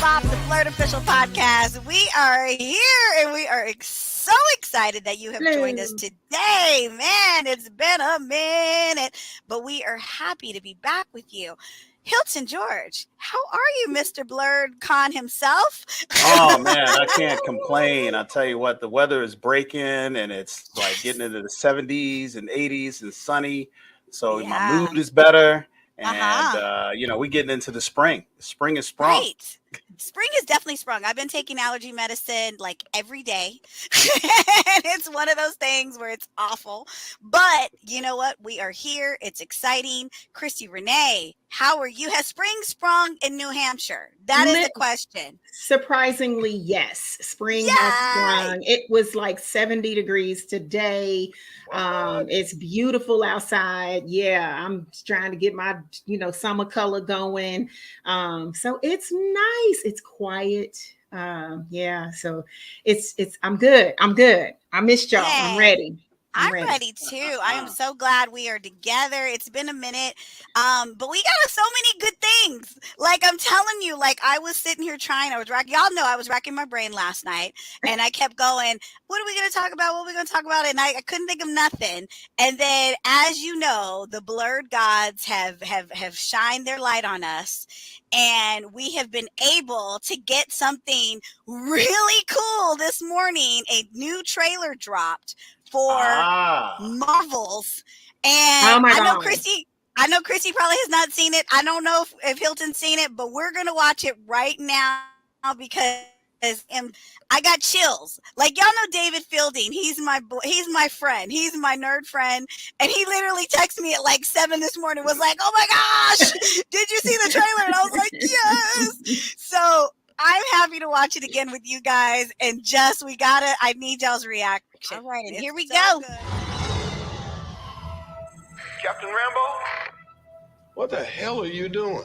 BOP, the BLERD official podcast. We are here and we are so excited that you have joined us today. Man, it's been a minute, but we are happy to be back with you. Hilton George, how are you, Mr. BLERD Khan himself? Oh, man, I can't complain. I'll tell you what, the weather is breaking and it's like getting into the 70s and 80s and sunny. So my mood is better. And, we're getting into the spring. Spring is sprung. Right. Spring is definitely sprung. I've been taking allergy medicine like every day. And it's one of those things where it's awful. But you know what? We are here. It's exciting. Christi Renee, how are you? Has spring sprung in New Hampshire? That is the question. Surprisingly, yes. Spring has sprung. It was like 70 degrees today. It's beautiful outside. Yeah, I'm trying to get my, summer color going. So it's nice. It's quiet. So I'm good. I missed y'all. Hey. I'm ready. I'm ready too. I am so glad we are together. It's been a minute. But we got so many good things. Like I'm telling you, like I was sitting here y'all know I was racking my brain last night and I kept going, what are we going to talk about? What are we going to talk about? And I couldn't think of nothing. And then, as you know, the BLERD gods have shined their light on us. And we have been able to get something really cool this morning. A new trailer dropped for Marvels. And I know Christi probably has not seen it. I don't know if Hilton's seen it, but we're going to watch it right now because I got chills. Like, y'all know David Fielding. He's my friend. He's my nerd friend. And he literally texted me at like 7 this morning, was like, oh my gosh, did you see the trailer? And I was like, yes. So I'm happy to watch it again with you guys. And I need y'all's reaction. All right, and here we go. Good. Captain Rambo? What the hell are you doing?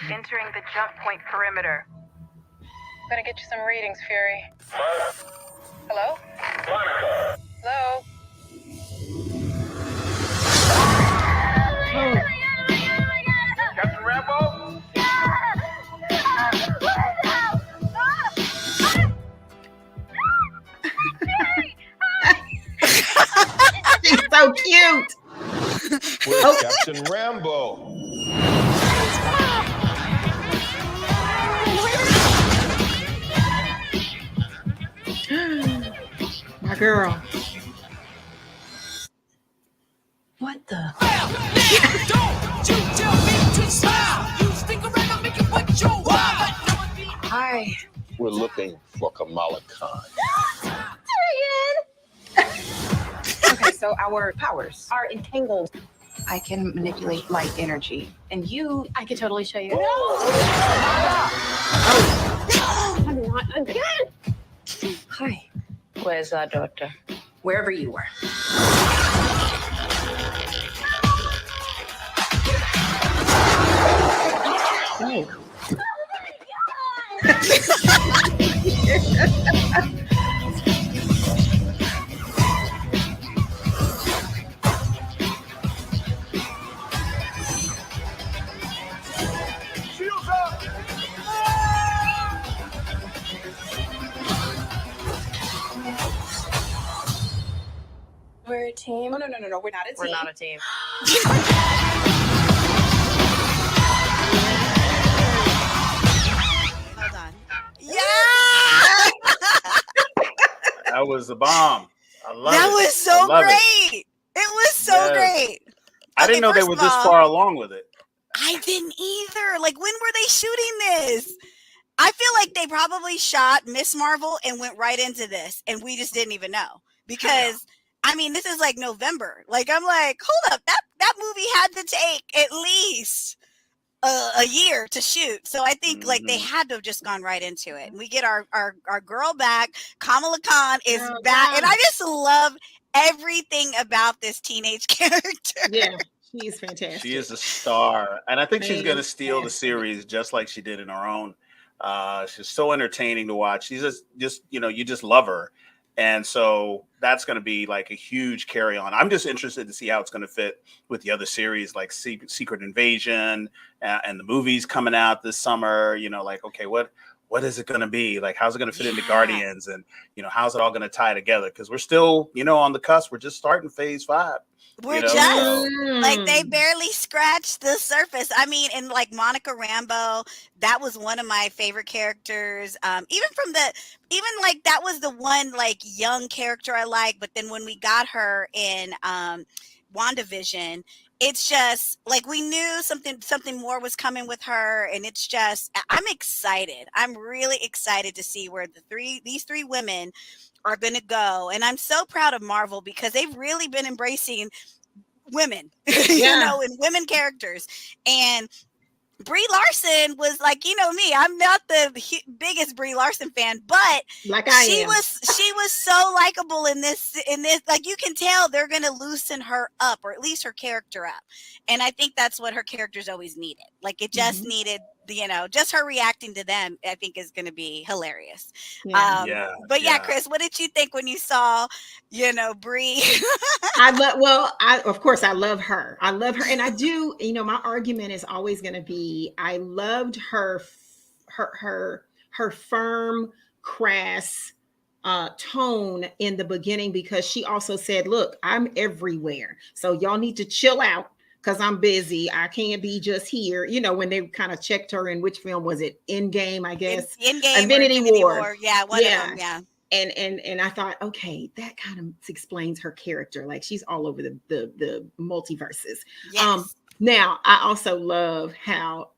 Entering the jump point perimeter. I'm gonna get you some readings, Fury. Hello? Monica. Hello? Captain Rambo? She's so cute. Where's Captain Rambo? My girl. What the? Don't you tell me to smile. You stick around and make it what you want. Hi. We're looking for Kamala Khan. Okay, so our powers are entangled. I can manipulate light energy. And I can totally show you. I'm not again. Hi. Where's our daughter? Wherever you were. Oh. We're a team. No, we're not a team. We're not a team. Hold on. Yeah! That was a bomb. I love it. That was so great. It was so great. I didn't know they were this far along with it. I didn't either. Like, when were they shooting this? I feel like they probably shot Miss Marvel and went right into this, and we just didn't even know. Because, I mean, this is like November. Like, I'm like, hold up. That movie had to take at least a year to shoot. So I think like they had to have just gone right into it. And we get our girl back. Kamala Khan is back. And I just love everything about this teenage character. Yeah, she's fantastic. She is a star. And I think she's going to steal the series just like she did in her own. She's so entertaining to watch. She's just you just love her. And so that's going to be like a huge carry on. I'm just interested to see how it's going to fit with the other series like Secret Invasion and the movies coming out this summer. Like, okay, what what is it going to be? Like, how's it going to fit into Guardians? And, how's it all going to tie together? Because we're still, on the cusp. We're just starting phase 5. We're just like, they barely scratched the surface. I mean, and like Monica Rambeau, that was one of my favorite characters. Even like that was the one like young character I like. But then when we got her in WandaVision, it's just like we knew something more was coming with her, and it's just I'm excited. I'm really excited to see where these three women are going to go. And I'm so proud of Marvel because they've really been embracing women, and women characters. And Brie Larson was like, me, I'm not the biggest Brie Larson fan, but she was so likable in this, like, you can tell they're going to loosen her up, or at least her character up. And I think that's what her characters always needed. Like, it just needed, just her reacting to them, I think is going to be hilarious. But Chris, what did you think when you saw, Brie? Of course I love her. And I do, my argument is always going to be, I loved her firm, crass tone in the beginning, because she also said, look, I'm everywhere. So y'all need to chill out, because I'm busy. I can't be just here. When they kind of checked her in, which film was it? Endgame, I guess. Endgame, Infinity War. Yeah, one of them, yeah. And I thought, okay, that kind of explains her character. Like, she's all over the multiverses. Yes. Now, I also love how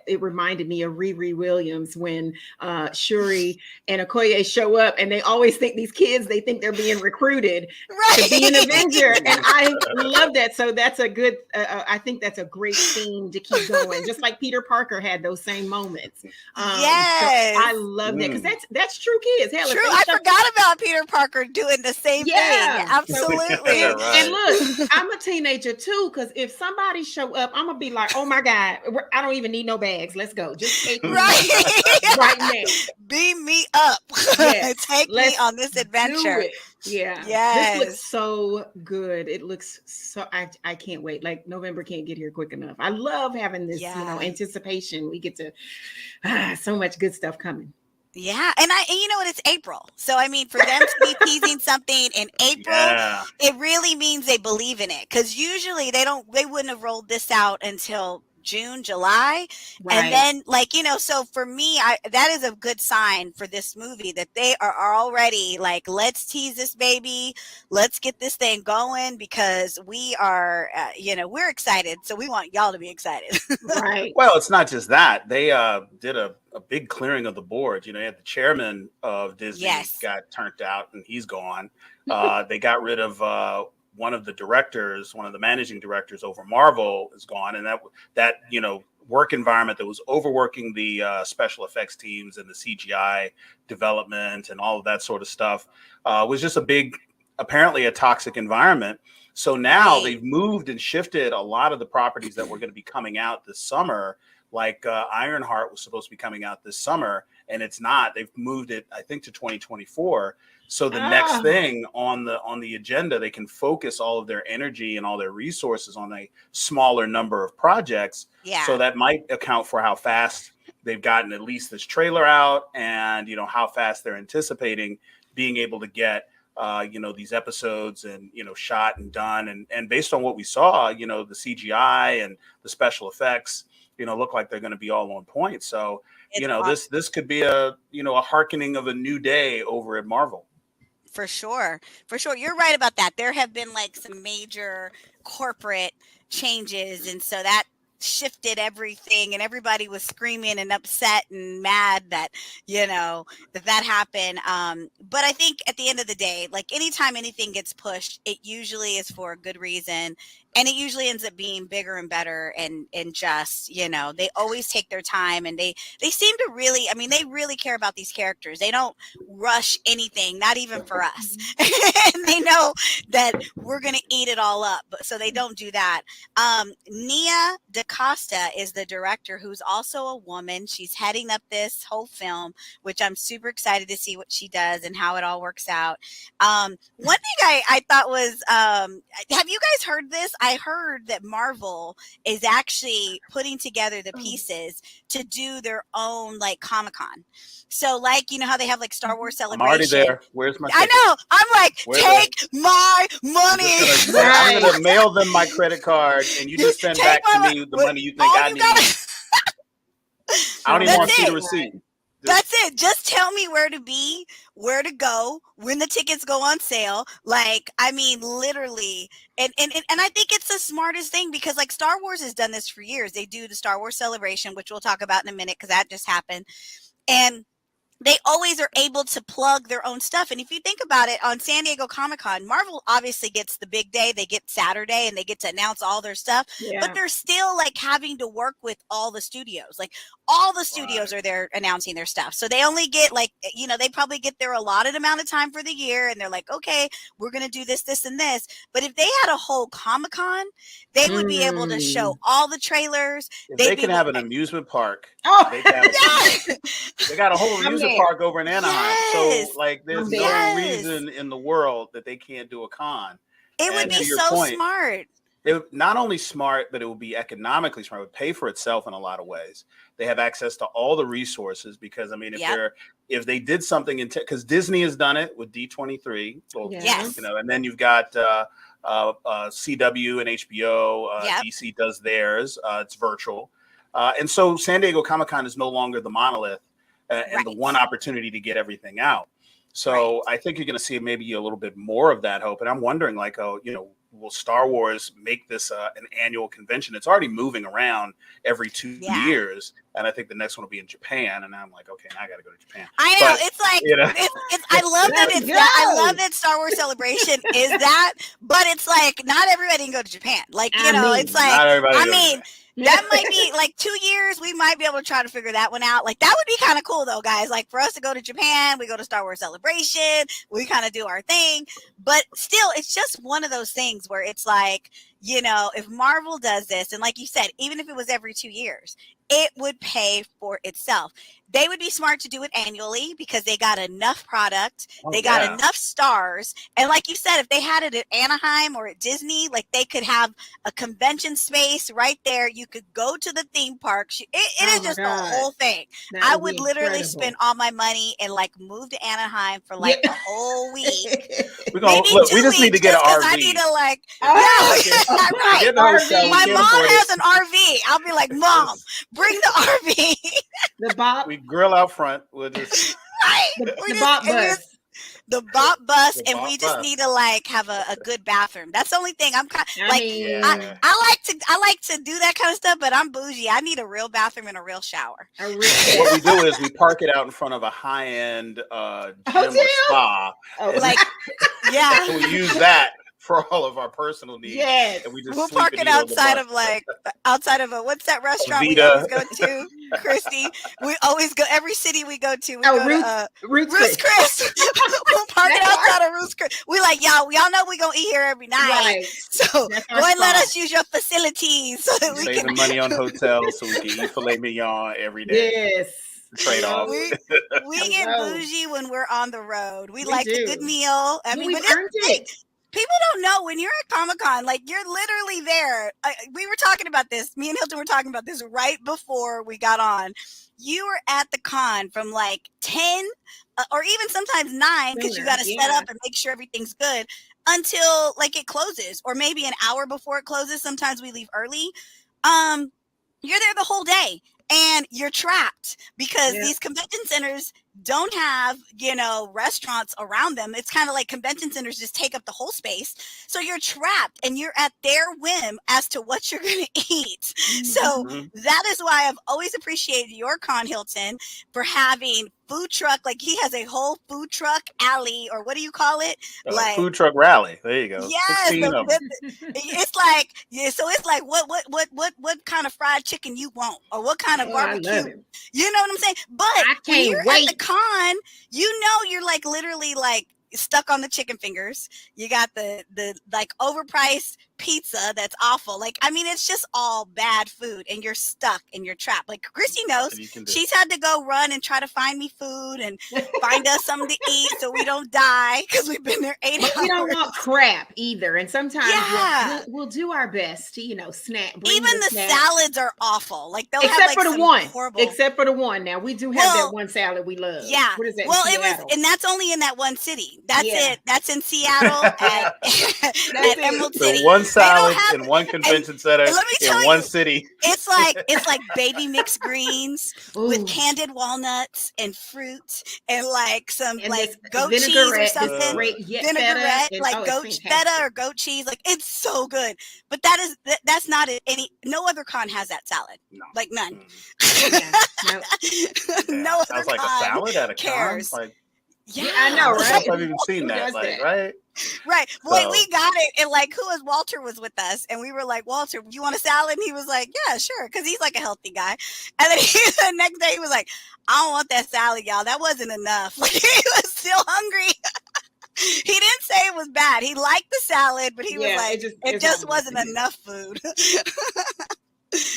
it reminded me of Riri Williams when Shuri and Okoye show up, and they always think these kids, they think they're being recruited to be an Avenger. And I love that. So that's a good, I think that's a great theme to keep going. Just like Peter Parker had those same moments. Yes. So I love that, because that's true kids. Hell, true. I forgot about Peter Parker doing the same thing. Absolutely. And look, I'm a teenager too, because if somebody show up, I'm gonna be like, oh my God, I don't even need no bags. Let's go. Just take me right now. Beam me up. Yes. Take me on this adventure. Yeah. Yes. This looks so good. It looks so, I can't wait. Like, November can't get here quick enough. I love having this, anticipation. We get to, so much good stuff coming. Yeah. And you know what? It's April. So, I mean, for them to be teasing something in April, it really means they believe in it. Because usually they wouldn't have rolled this out until June, July. Right. And then, like, so for me, that is a good sign for this movie, that they are already like, let's tease this baby. Let's get this thing going, because we are, we're excited. So we want y'all to be excited. Right. Well, it's not just that. They did a big clearing of the board. You had the chairman of Disney got turned out, and he's gone. They got rid of one of the managing directors over Marvel is gone. And that work environment that was overworking the special effects teams and the CGI development and all of that sort of stuff was just apparently a toxic environment. So now they've moved and shifted a lot of the properties that were going to be coming out this summer. Like Ironheart was supposed to be coming out this summer, and it's not. They've moved it, I think, to 2024. So the next thing on the agenda, they can focus all of their energy and all their resources on a smaller number of projects. Yeah. So that might account for how fast they've gotten at least this trailer out, and how fast they're anticipating being able to get these episodes and shot and done. And based on what we saw, the CGI and the special effects, look like they're going to be all on point. So this could be a hearkening of a new day over at Marvel. For sure. You're right about that. There have been like some major corporate changes, and so that shifted everything, and everybody was screaming and upset and mad that that happened. But I think at the end of the day, like, anytime anything gets pushed, it usually is for a good reason, and it usually ends up being bigger and better, and just they always take their time, and they seem to really, they really care about these characters. They don't rush anything, not even for us. And they know that we're gonna eat it all up, so they don't do that. Nia DaCosta is the director, who's also a woman. She's heading up this whole film, which I'm super excited to see what she does and how it all works out. One thing I thought was, have you guys heard this? I heard that Marvel is actually putting together the pieces to do their own like Comic-Con. So like, you know how they have like Star Wars I'm already Celebration. there. Where's my I ticket? know. I'm like, Where's take my money. I'm gonna mail them my credit card, and you just send Take back to my me the mo- money you think all I you need. gotta- I don't even That's want to see it. the receipt. That's it. Just tell me where to be, where to go, when the tickets go on sale. Like, I mean, literally. And I think it's the smartest thing because like Star Wars has done this for years. They do the Star Wars Celebration, which we'll talk about in a minute because that just happened. And they always are able to plug their own stuff. And if you think about it, on San Diego Comic-Con, Marvel obviously gets the big day. They get Saturday and they get to announce all their stuff. Yeah. But they're still like having to work with all the studios. Like all the studios are there announcing their stuff. So they only get like, you know, they probably get their allotted amount of time for the year. And they're like, okay, we're going to do this, this, and this. But if they had a whole Comic-Con, they would be able to show all the trailers. If they can have an amusement park, Oh, they can have they got a whole amusement park over in Anaheim. Yes. So like there's no Yes. reason in the world that they can't do a con. It would And be to your so point, smart. it not only smart, but it would be economically smart. It would pay for itself in a lot of ways. They have access to all the reason because I mean, if they did something because Disney has done it with D23, Yes. you know, and then you've got CW and HBO. DC does theirs. It's virtual, and so San Diego Comic-Con is no longer the monolith and the one opportunity to get everything out. So I think you're going to see maybe a little bit more of that hope. And I'm wondering, like, you know, will Star Wars make this an annual convention? It's already moving around every 2 years, and I think the next one will be in Japan. And I'm like, okay, now I got to go to Japan. I know, it's like, you know, it's I love that it's that. I love that Star Wars Celebration is that, but it's like not everybody can go to Japan. Like, you know, it's like, I mean. That might be like 2 years. We might be able to try to figure that one out. Like that would be kind of cool though, guys. Like for us to go to Japan, we go to Star Wars Celebration, we kind of do our thing. But still, it's just one of those things where it's like, you know, if Marvel does this, and like you said, even if it was every 2 years, it would pay for itself. They would be smart to do it annually because they got enough product, they got enough stars. And like you said, if they had it at Anaheim or at Disney, like they could have a convention space right there. You could go to the theme parks. It is just the whole thing. I would literally spend all my money and like move to Anaheim for like a whole week. We just need to get an RV. I need to like, right. My mom has an RV. I'll be like, Mom, bring the RV. The BOP. We grill out front. We'll just the BOP bus. The BOP bus, and we just need to like have a good bathroom. That's the only thing. I'm kind of like I like to do that kind of stuff, but I'm bougie. I need a real bathroom and a real shower. What we do is we park it out in front of a high-end gym or spa. So we use that for all of our personal needs. Yes. And we just we'll park it outside of what's that restaurant we always go to, Christy? We always go every city we go to. We go to Ruth's Chris. We'll park it outside of Ruth's Chris. We like y'all know we gonna eat here every night. Right. So go and let us use your facilities so that we saving can money on hotels so we can eat filet mignon every day. Yes. Trade off. We get bougie when we're on the road. We like a good meal. I mean, we've earned it. People don't know when you're at Comic-Con, like you're literally there. We were talking about this. Me and Hilton were talking about this right before we got on. You were at the con from like 10 or even sometimes 9 because you got to set up and make sure everything's good until like it closes, or maybe an hour before it closes. Sometimes we leave early. You're there the whole day. And you're trapped because these convention centers don't have, you know, restaurants around them. It's kind of like convention centers just take up the whole space. So you're trapped and you're at their whim as to what you're going to eat. So that is why I've always appreciated your con, Hilton, for having food truck. Like he has a whole food truck alley, or what do you call it? Like food truck rally. There you go. Yes. It's like, so it's like what kind of fried chicken you want, or what kind of barbecue. You know what I'm saying? But when you're at the con, you know you're like literally like stuck on the chicken fingers. You got the like overpriced pizza that's awful. Like, I mean, it's just all bad food, and you're stuck and you're trapped. Like Christy knows, she's had to go run and try to find me food and find us something to eat so we don't die because we've been there 8 hours. We don't want crap either, and sometimes we'll do our best to, you know, snack. Even the salads are awful. Like they'll except have like for the some one. horrible. Except for the one. Now we do have that one salad we love. Yeah. What is that? Well, it was, and that's only in that one city. That's it. That's in Seattle at Emerald City. The one salad in one convention center in one city. It's like baby mixed greens with candied walnuts and fruit and like some like goat cheese or something. Vinaigrette, like goat feta or goat cheese. Like it's so good. But that's not any. No other con has that salad. No. Like none. No other sounds like a salad at a cares. Con. Like, yeah, I know, right? I've even seen that. Like, right? Right. Well, we got it. And like, who was Walter was with us, and we were like, Walter, you want a salad? And he was like, yeah, sure, because he's like a healthy guy. And then the next day he was like, I don't want that salad, y'all. That wasn't enough. Like he was still hungry. He didn't say it was bad. He liked the salad, but he was like, it just wasn't enough food.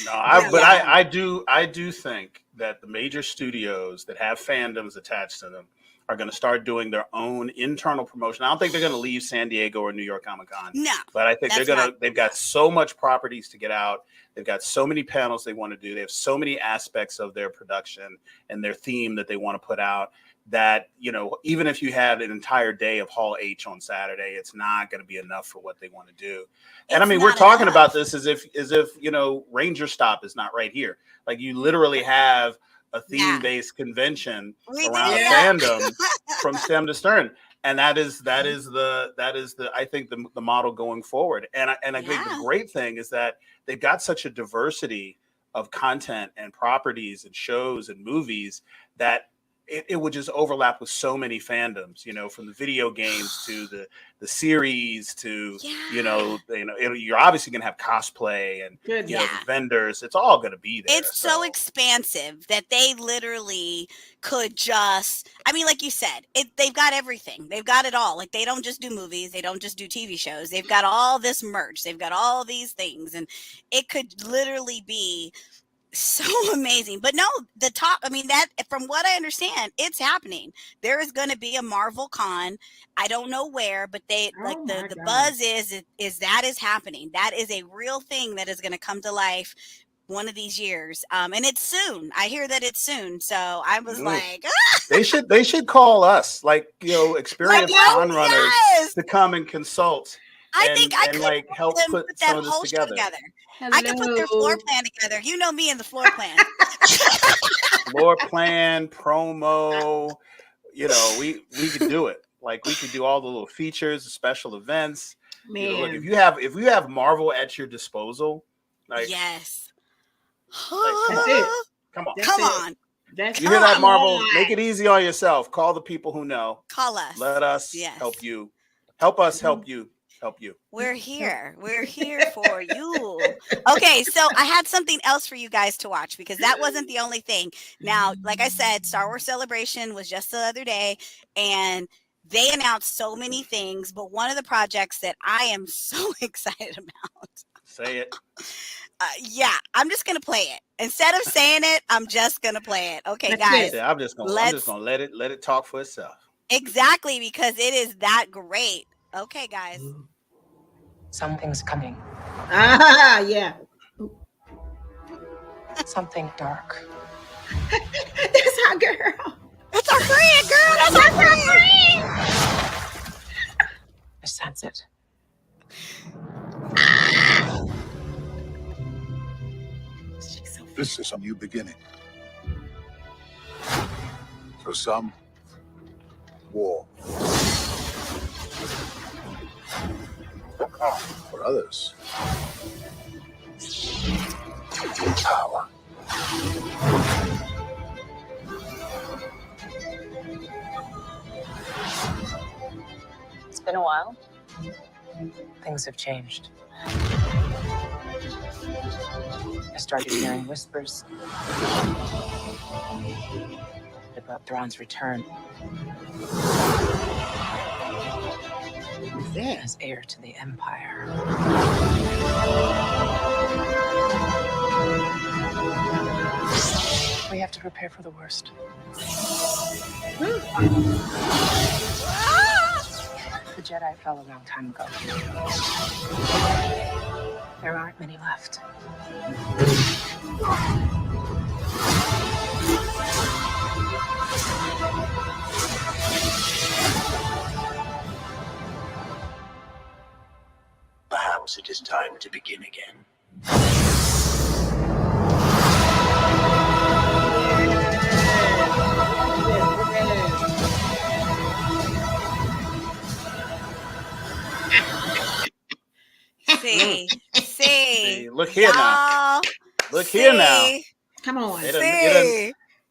No, I do think that the major studios that have fandoms attached to them are going to start doing their own internal promotion. I don't think they're going to leave San Diego or New York Comic Con. No, but I think they've got so much properties to get out. They've got so many panels they want to do. They have so many aspects of their production and their theme that they want to put out that, you know, even if you had an entire day of Hall H on Saturday, it's not going to be enough for what they want to do. And I mean, we're talking about this as if, you know, Ranger Stop is not right here. Like you literally have a theme-based convention around fandom from stem to stern. And that is the I think the model going forward. And I think the great thing is that they've got such a diversity of content and properties and shows and movies that it would just overlap with so many fandoms, you know, from the video games to the series to, you know, you're obviously going to have cosplay and you know, the vendors. It's all going to be there. It's so expansive that they literally could just, I mean, like you said, they've got everything. They've got it all. Like they don't just do movies. They don't just do TV shows. They've got all this merch. They've got all these things. And it could literally be so amazing. But no, I mean, that from what I understand, it's happening. There is going to be a Marvel con. I don't know where, but the buzz is that is happening. That is a real thing that is going to come to life one of these years. And it's soon. I hear that it's soon. So I was like, they should call us, like, you know, experienced con runners to come and consult. I think I could like help put that some of this whole together. I can put their floor plan together. You know me and the floor plan. Floor plan, promo, you know, we could do it. Like we could do all the little features, the special events. Man, you know, look, if you have Marvel at your disposal, like yes, like, that's it. Come on, come on. You hear that, Marvel? Make it easy on yourself. Call the people who know. Call us. Let us help you. Help us help you. Help you. We're here. We're here for you. Okay, so I had something else for you guys to watch because that wasn't the only thing. Now, like I said, Star Wars Celebration was just the other day, and they announced so many things, but one of the projects that I am so excited about. Say it. I'm just gonna play it. Instead of saying it, I'm just gonna play it. Okay, guys. I'm just gonna let it talk for itself. Exactly, because it is that great. Okay, guys. Something's coming. Yeah. Something dark. That's our girl. That's our friend, girl. That's our friend. I sense it. This is a new beginning. For some, war. For others, power. It's been a while. Things have changed. I started hearing whispers about Thrawn's return. as heir to the Empire. We have to prepare for the worst. The Jedi fell a long time ago. There aren't many left. Perhaps it is time to begin again. See, look here now. Look here now. Come on.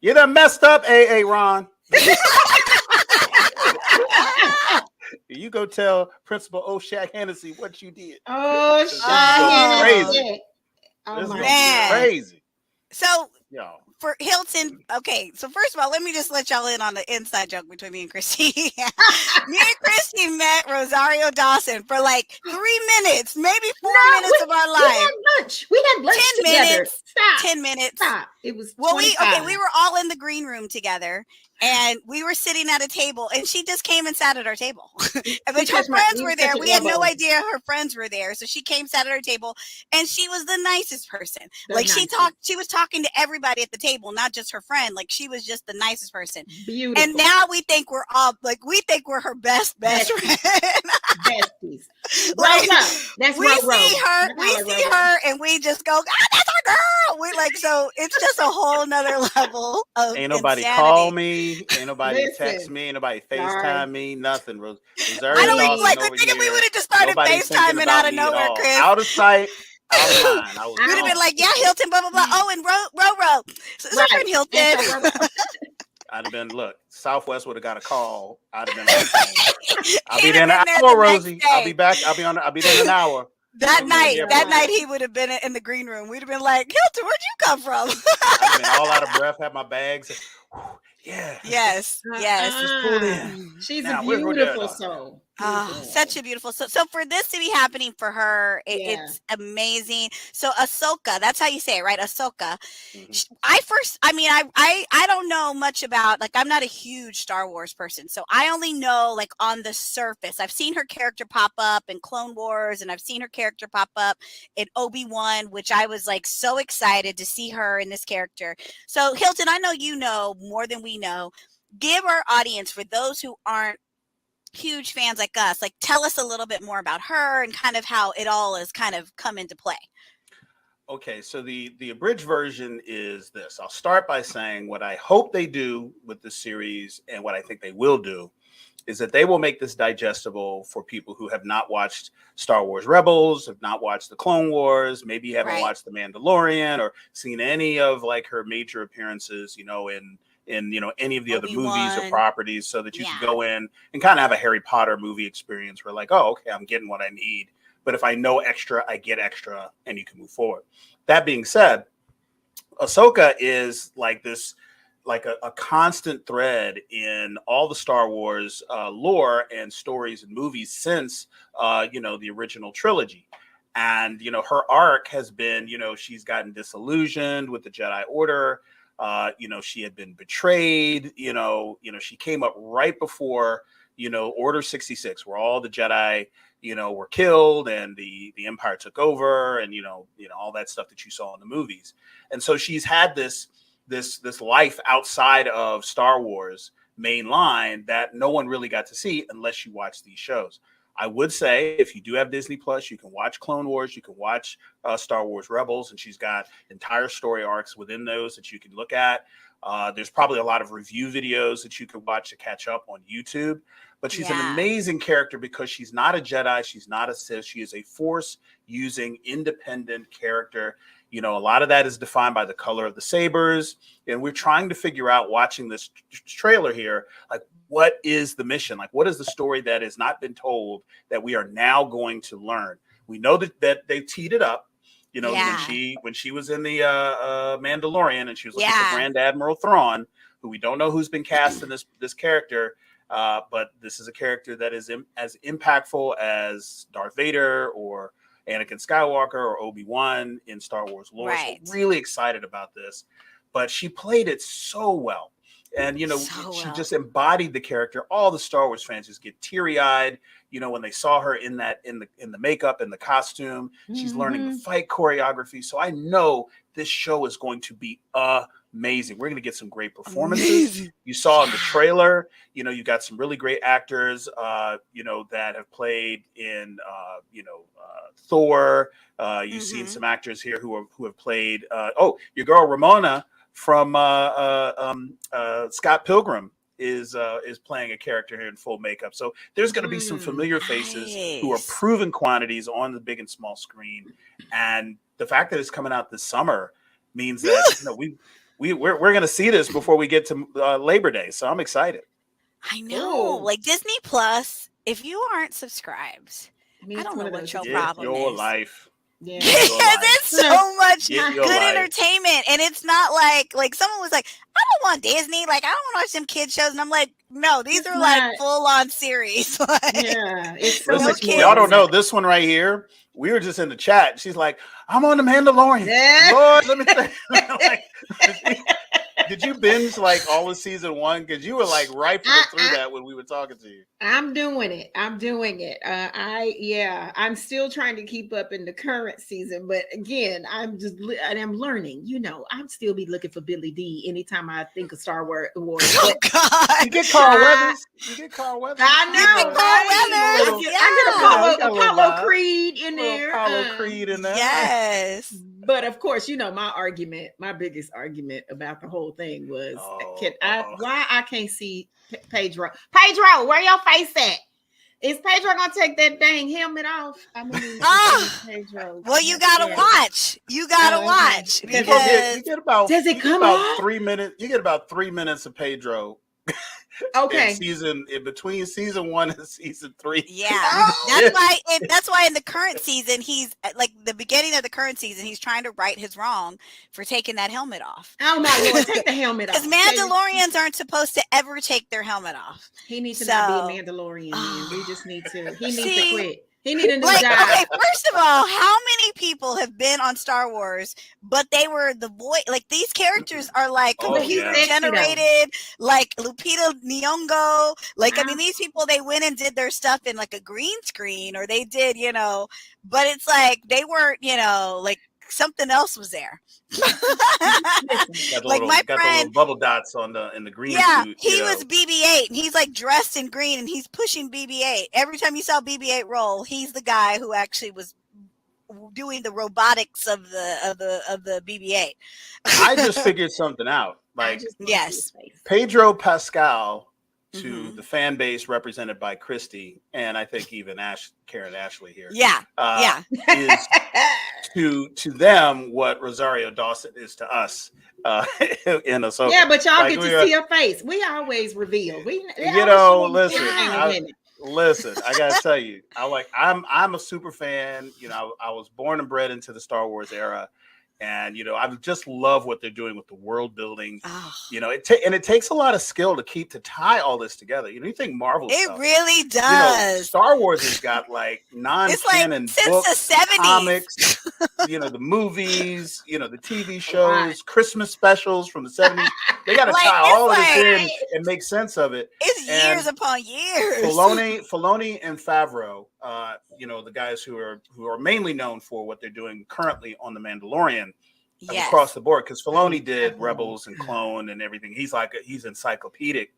You done messed up, A.A. Ron. You go tell Principal O'Shaq Hennessy what you did. Oh, crazy. Oh, this is my crazy. So, yo. For Hilton, okay, so first of all, let me just let y'all in on the inside joke between me and Christy. Me and Christy met Rosario Dawson for like 3 minutes, maybe 4 minutes of our life. We had lunch 10 together. minutes. Stop. 10 minutes. Stop. It was well, 25. we were all in the green room together, and we were sitting at a table, and she just came and sat at our table. And her friends were there. We had no idea her friends were there, so she came, sat at our table, and she was the nicest person. She was talking to everybody at the table, not just her friend. Like, she was just the nicest person. Beautiful. And now we think we're all we think we're her best friend. Besties. Like, That's we see her, and we just go, that's our girl. We so it's just a whole nother level of ain't nobody insanity. call me, ain't nobody text me, ain't nobody FaceTime me, nothing. I don't even good thing if we would have just started FaceTiming out of nowhere, Chris. Out of sight, out of mind. We'd have been like, yeah, Hilton, blah blah blah. Oh, and Ro. So our friend Hilton. I'd have been, look, Southwest would have got a call. I'd have been like, I'll be there in an hour, Rosie. I'll be back. I'll be there in an hour. That night he would have been in the green room. We'd have been like, Hilton, where'd you come from? I'd have been all out of breath, had my bags. Yeah. Yes. Just pulled in. She's a beautiful soul. Such a beautiful soul. So for this to be happening for her, it's amazing. So Ahsoka, that's how you say it, right? Ahsoka. Mm-hmm. I don't know much about, I'm not a huge Star Wars person. So I only know on the surface. I've seen her character pop up in Clone Wars, and I've seen her character pop up in Obi-Wan, which I was so excited to see her in this character. So Hilton, I know you know more than we know. Give our audience, for those who aren't huge fans like us, tell us a little bit more about her and kind of how it all has kind of come into play. Okay, so the abridged version is this. I'll start by saying what I hope they do with the series, and what I think they will do, is that they will make this digestible for people who have not watched Star Wars Rebels, have not watched the Clone Wars, maybe you haven't watched The Mandalorian or seen any of her major appearances, in any of the other movies or properties, so that you can go in and kind of have a Harry Potter movie experience where okay, I'm getting what I need. But if I know extra, I get extra, and you can move forward. That being said, Ahsoka is this, a constant thread in all the Star Wars lore and stories and movies since, the original trilogy. And, her arc has been, she's gotten disillusioned with the Jedi Order. She had been betrayed, she came up right before, Order 66, where all the Jedi, were killed and the Empire took over, and, all that stuff that you saw in the movies. And so she's had this life outside of Star Wars main line that no one really got to see unless you watch these shows. I would say if you do have Disney Plus, you can watch Clone Wars, you can watch Star Wars Rebels, and she's got entire story arcs within those that you can look at. There's probably a lot of review videos that you could watch to catch up on YouTube. But she's an amazing character because she's not a Jedi, she's not a Sith, she is a Force-using, independent character. A lot of that is defined by the color of the sabers. And we're trying to figure out, watching this trailer here, what is the mission? What is the story that has not been told that we are now going to learn? We know that they teed it up, when she was in the Mandalorian, and she was looking for Grand Admiral Thrawn, who we don't know who's been cast in this character, but this is a character that is as impactful as Darth Vader or Anakin Skywalker or Obi-Wan in Star Wars lore. Right. So really excited about this. But she played it so well. And, you know, she just embodied the character. All the Star Wars fans just get teary-eyed, you know, when they saw her in the makeup and the costume. She's learning the fight choreography. So I know this show is going to be amazing. We're going to get some great performances. You saw in the trailer, you know, you got some really great actors, you know, that have played in, Thor. You've seen some actors here who have played, your girl Ramona from Scott Pilgrim is playing a character here in full makeup. So there's going to be some familiar faces who are proven quantities on the big and small screen. And the fact that it's coming out this summer means that, you know, we're going to see this before we get to Labor Day. So I'm excited. I know. Like Disney Plus, if you aren't subscribed, I don't know what your problem your is. Life. Yeah. Because it's so much good entertainment. And it's not like someone was like, I don't want Disney. Like, I don't want to watch some kids shows. And I'm like, no, these are like full on series. It's so Listen, much more. y'all don't know this one right here. We were just in the chat. She's like, I'm on the Mandalorian. Lord, let me say. Did you binge like all of season 1? Because you were like rifling through that when we were talking to you. I'm doing it. I'm still trying to keep up in the current season, but again, I'm learning. You know, I'm still be looking for Billy D anytime I think of Star Wars. Oh God! You get Carl Weathers. I know. I get Apollo Creed in there. Apollo Creed in there. Yes. But of course, you know, my biggest argument about the whole thing was, why I can't see Pedro? Pedro, where your face at? Is Pedro gonna take that dang helmet off? I mean, Pedro. Well, you gotta watch. You gotta watch. Because you get about, does it come off? 3 minutes. You get about 3 minutes of Pedro. Okay. In between season 1 and season 3. Yeah, that's why in the current season he's like the beginning of the current season he's trying to right his wrong for taking that helmet off. Oh my Lord, take the helmet off. Because Mandalorians aren't supposed to ever take their helmet off. He needs to not be a Mandalorian. Man. We just need to. He needs to quit. He need a new job. Okay, first of all, how many people have been on Star Wars, but they were the voice? Like these characters are like computer generated, like Lupita Nyong'o. Like I mean, these people they went and did their stuff in like a green screen, or they did, you know. But it's like they weren't, you know, like something else was there. Like my friend, the little bubble dots in the green. Yeah, suit, he was BB-8, and he's like dressed in green, and he's pushing BB-8. Every time you saw BB-8 roll, he's the guy who actually was doing the robotics of the BB-8. I just figured something out. Like yes, Pedro Pascal to the fan base represented by Christi, and I think even Karan Ashley here. Is to them what Rosario Dawson is to us in Ahsoka. Yeah, but y'all get to see her face. We always reveal. Listen, I gotta tell you, I'm a super fan. You know, I was born and bred into the Star Wars era. And, you know, I just love what they're doing with the world building. You know, it takes a lot of skill to tie all this together. You know, you think Marvel stuff, really does. You know, Star Wars has got like non-canon books, the 70s. comics, you know, the movies, you know, the TV shows, Christmas specials from the 70s. They got to tie all of this in and make sense of it. It's years upon years. Filoni and Favreau, you know, the guys who are mainly known for what they're doing currently on The Mandalorian across the board, because Filoni did Rebels and Clone and everything. He's encyclopedic.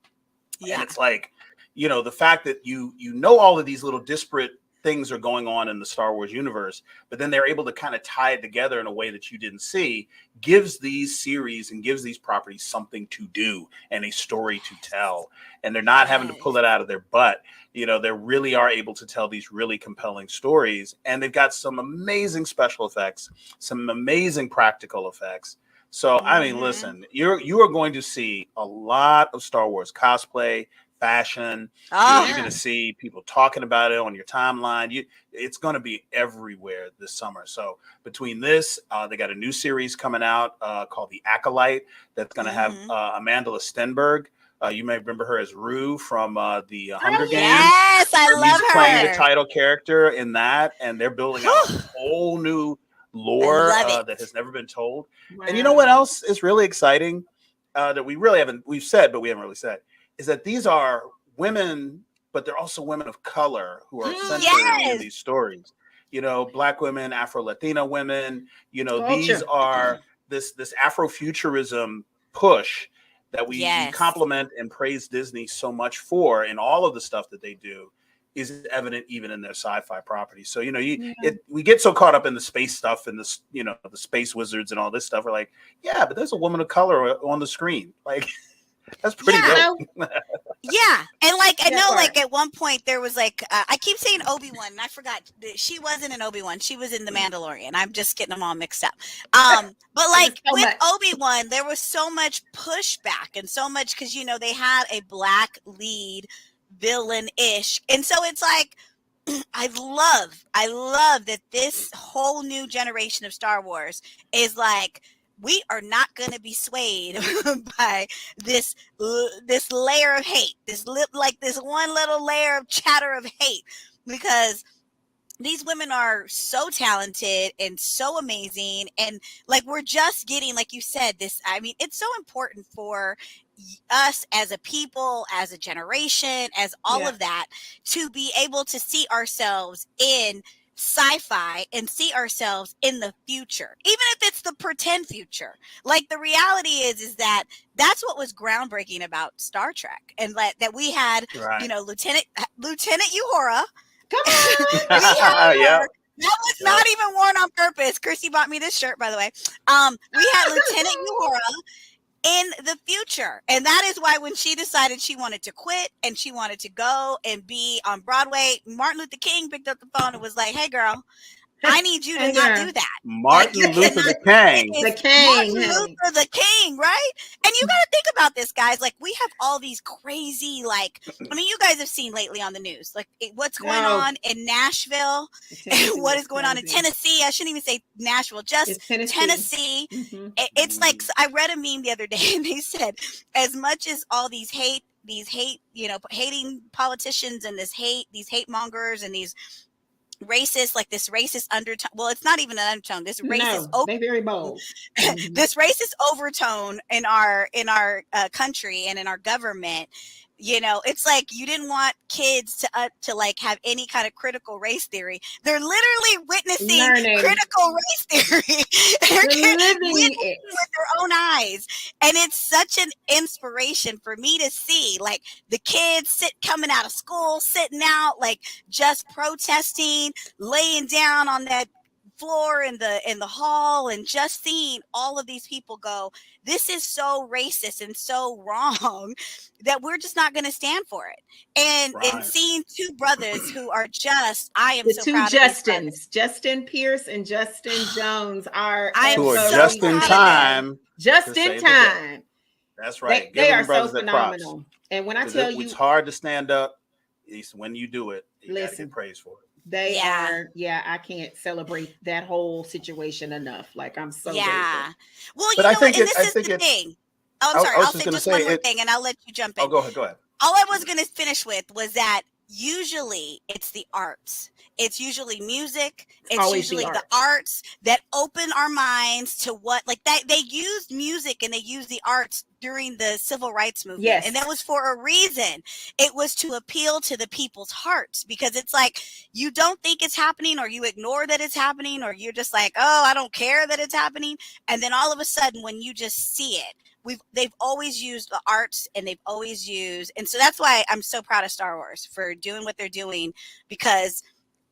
And it's like, you know, the fact that you know all of these little disparate things are going on in the Star Wars universe, but then they're able to kind of tie it together in a way that you didn't see, gives these series and gives these properties something to do and a story to tell. And they're not having to pull it out of their butt. You know, they really are able to tell these really compelling stories. And they've got some amazing special effects, some amazing practical effects. So, I mean, listen, you are going to see a lot of Star Wars cosplay, fashion. Oh, You're going to see people talking about it on your timeline. It's going to be everywhere this summer. So between this, they got a new series coming out called The Acolyte that's going to have Amanda Stenberg. You may remember her as Rue from the Hunger Games. yes, I love She's her. playing the title character in that, and they're building out a whole new lore that has never been told. Wow. And you know what else is really exciting that we've said, but we haven't really said, is that these are women, but they're also women of color who are centered in these stories. You know, Black women, Afro-Latina women, you know, these are this Afrofuturism push that we compliment and praise Disney so much for, and all of the stuff that they do is evident even in their sci-fi properties. So, you know, we get so caught up in the space stuff and this, you know, the space wizards and all this stuff. We're like, yeah, but there's a woman of color on the screen. Like, that's pretty dope. Yeah. And like, I know like at one point there was like, I keep saying Obi-Wan and I forgot she wasn't in Obi-Wan. She was in The Mandalorian. I'm just getting them all mixed up. But like with Obi-Wan, there was so much pushback and so much, because, you know, they had a Black lead villain-ish. And so it's like, I love that this whole new generation of Star Wars is like, we are not going to be swayed by this layer of hate, this one little layer of chatter of hate, because these women are so talented and so amazing. And like, we're just getting, like you said, this, I mean, it's so important for us as a people, as a generation, as all of that, to be able to see ourselves in sci-fi and see ourselves in the future, even if it's the pretend future. Like, the reality is that that's what was groundbreaking about Star Trek, and that we had, you know, Lieutenant Uhura. Come on, that was not even worn on purpose. Christy bought me this shirt, by the way. We had Lieutenant Uhura in the future, and that is why when she decided she wanted to quit and she wanted to go and be on Broadway, Martin Luther King picked up the phone and was like, "Hey, girl, I need you to not do that." Martin Luther the King. Martin Luther the King, right? And you got to think about this, guys. Like, we have all these crazy, like, I mean, you guys have seen lately on the news, like what's going on in Nashville and what is going on in Tennessee. I shouldn't even say Nashville, just Tennessee. It's like, I read a meme the other day and they said, as much as all these hate, you know, hating politicians and these hate mongers and these racist, like this racist undertone. Well, it's not even an undertone. This racist, they're very bold. This racist overtone in our country and in our government. You know, it's like you didn't want kids to like have any kind of critical race theory. They're literally witnessing critical race theory. They're living it with their own eyes, and it's such an inspiration for me to see, like, the kids coming out of school, sitting out, like, just protesting, laying down on that floor in the hall, and just seeing all of these people go, this is so racist and so wrong that we're just not going to stand for it. And seeing two brothers who are just, I am so proud of these brothers. Justin Pierce and Justin Jones are just in time. Just in time. That's right. They are so phenomenal. And when I tell you, it's hard to stand up. It's when you do it, you gotta get praise for it. They are, I can't celebrate that whole situation enough. Like, I'm so grateful. Well, you know, and this is the thing. Oh, I'm sorry. I'll say just one more thing, and I'll let you jump in. Oh, go ahead. All I was going to finish with was that usually it's the arts. It's usually music. It's usually the arts that open our minds to what, like, that they used music and they used the arts during the civil rights movement. Yes. And that was for a reason. It was to appeal to the people's hearts, because it's like, you don't think it's happening, or you ignore that it's happening, or you're just like, oh, I don't care that it's happening. And then all of a sudden, when you just see it, they've always used the arts, and they've always used, and so that's why I'm so proud of Star Wars for doing what they're doing, because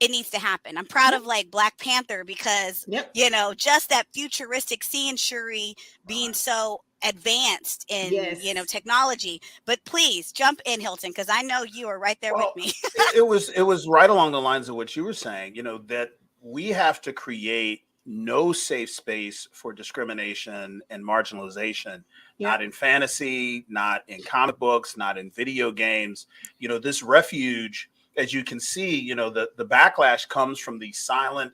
it needs to happen. I'm proud of, like, Black Panther, because you know, just that futuristic, seeing Shuri being so advanced in you know, technology. But please jump in, Hilton, because I know you are right there with me. it was right along the lines of what you were saying, you know, that we have to create no safe space for discrimination and marginalization not in fantasy, not in comic books, not in video games. You know, this refuge, as you can see, you know, the backlash comes from these silent,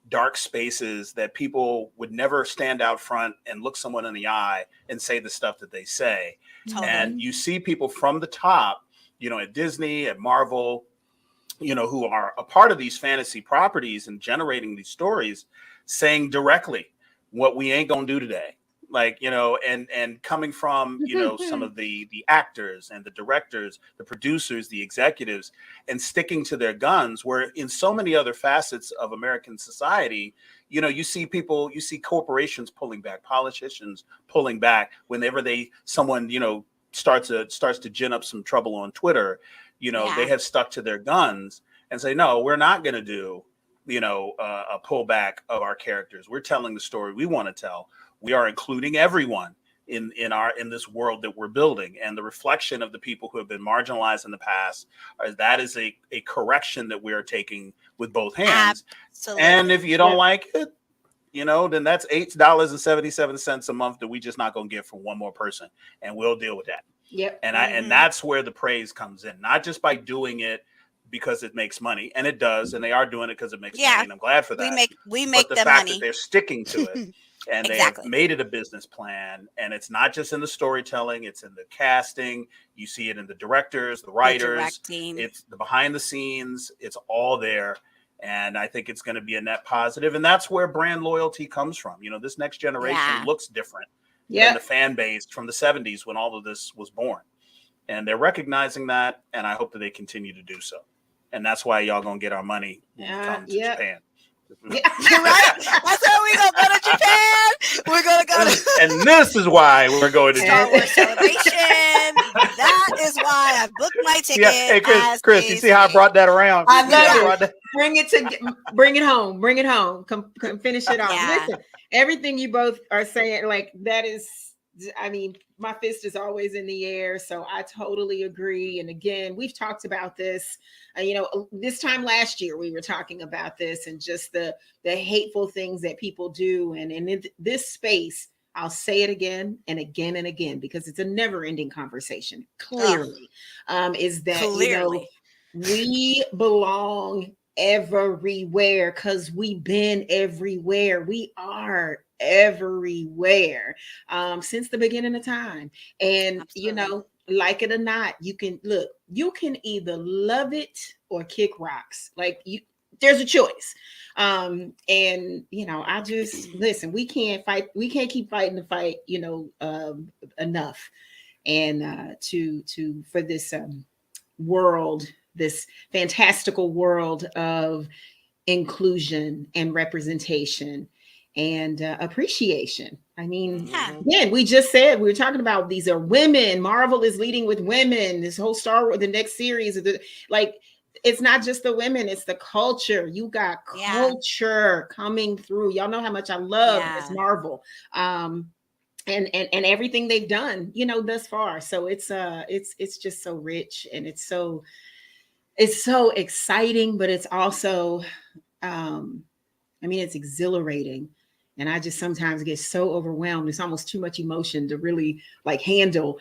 dark spaces that people would never stand out front and look someone in the eye and say the stuff that they say. Totally. And you see people from the top, you know, at Disney, at Marvel, you know, who are a part of these fantasy properties and generating these stories, saying directly what we ain't gonna do today. Like, you know, and coming from, you know, some of the actors and the directors, the producers, the executives, and sticking to their guns, where in so many other facets of American society, you know, you see corporations pulling back, politicians pulling back whenever someone, you know, starts to gin up some trouble on Twitter. You know, they have stuck to their guns and say, no, we're not going to do, you know, a pullback of our characters. We're telling the story we want to tell. We are including everyone in this world that we're building, and the reflection of the people who have been marginalized in the past. That is a correction that we are taking with both hands. Absolutely. And if you don't like it, you know, then that's $8.77 a month that we just not going to get from one more person, and we'll deal with that. Yep. And and that's where the praise comes in, not just by doing it because it makes money, and it does, and they are doing it because it makes money, and I'm glad for that. We make the the fact money. that they're sticking to it. And they have made it a business plan, and it's not just in the storytelling, it's in the casting. You see it in the directors, the writers, it's the behind the scenes, it's all there. And I think it's going to be a net positive. And that's where brand loyalty comes from. You know, this next generation looks different than the fan base from the 70s when all of this was born. And they're recognizing that, and I hope that they continue to do so. And that's why y'all going to get our money when we come to Japan. Right? That's how we gonna go to Japan. We're gonna go to and this is why we're going to Star Wars Celebration. That is why I booked my ticket. Yeah. Hey, Chris, you see how I brought that around? I love it. Bring it home. Come finish it off. Listen, everything you both are saying, like, that is, I mean, my fist is always in the air. So I totally agree. And again, we've talked about this, you know, this time last year, we were talking about this and just the hateful things that people do. And in this space, I'll say it again and again and again, because it's a never ending conversation. Clearly, is that, you know, we belong everywhere because we've been everywhere. We are everywhere since the beginning of time. And you know, like it or not, you can either love it or kick rocks. Like, there's a choice. And you know, I just listen, we can't keep fighting the fight, you know, enough. And for this world, this fantastical world of inclusion and representation and appreciation. I mean, again, we just said, we were talking about, these are women. Marvel is leading with women. This whole Star Wars, the next series, like, it's not just the women, it's the culture. You got culture coming through. Y'all know how much I love this Marvel. And everything they've done, you know, thus far. So it's just so rich, and it's so exciting, but it's also, I mean, it's exhilarating. And I just sometimes get so overwhelmed. It's almost too much emotion to really like handle.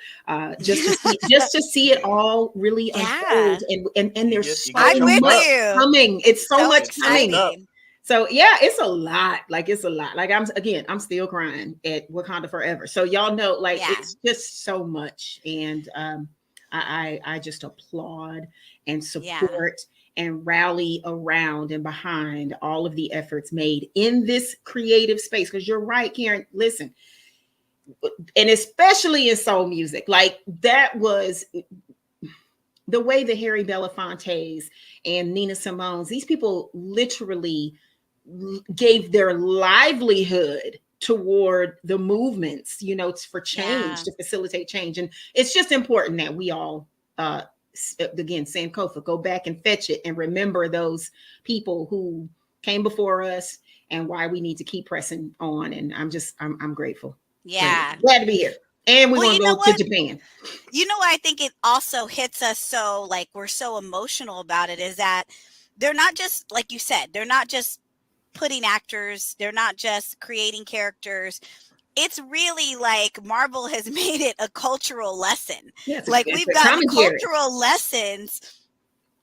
Just to see it all really unfold. And there's so much coming. It's so much coming. So yeah, it's a lot. Like, it's a lot. Like, I'm still crying at Wakanda Forever. So y'all know, like, it's just so much. And I just applaud and support and rally around and behind all of the efforts made in this creative space. Because you're right, Karen, listen, and especially in soul music, like, that was the way the Harry Belafontes and Nina Simone's, these people literally gave their livelihood toward the movements, you know, for change, to facilitate change. And it's just important that we all, again, Sankofa, go back and fetch it and remember those people who came before us and why we need to keep pressing on. And I'm grateful. Yeah. Glad to be here. And we want to go to Japan. You know what I think it also hits us, so like, we're so emotional about it, is that they're not just, like you said, they're not just putting actors, they're not just creating characters. it's really like Marvel has made it a cultural lesson. Yes, Like it's we've a gotten commentary. cultural lessons.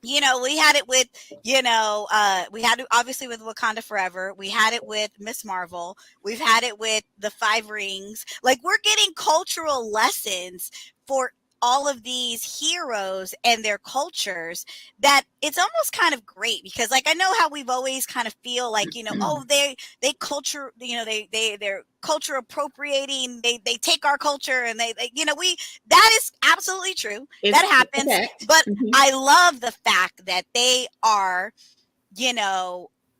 You know, we had it with, we had it obviously with Wakanda Forever. We had it with Miss Marvel. We've had it with the Five Rings. Like we're getting cultural lessons for all of these heroes and their cultures, that it's almost kind of great, because like I know how we've always kind of feel like, oh, they culture, they're culture appropriating, they take our culture, and they that is absolutely true. It's That happens. fact. But Mhm. I love the fact that they are,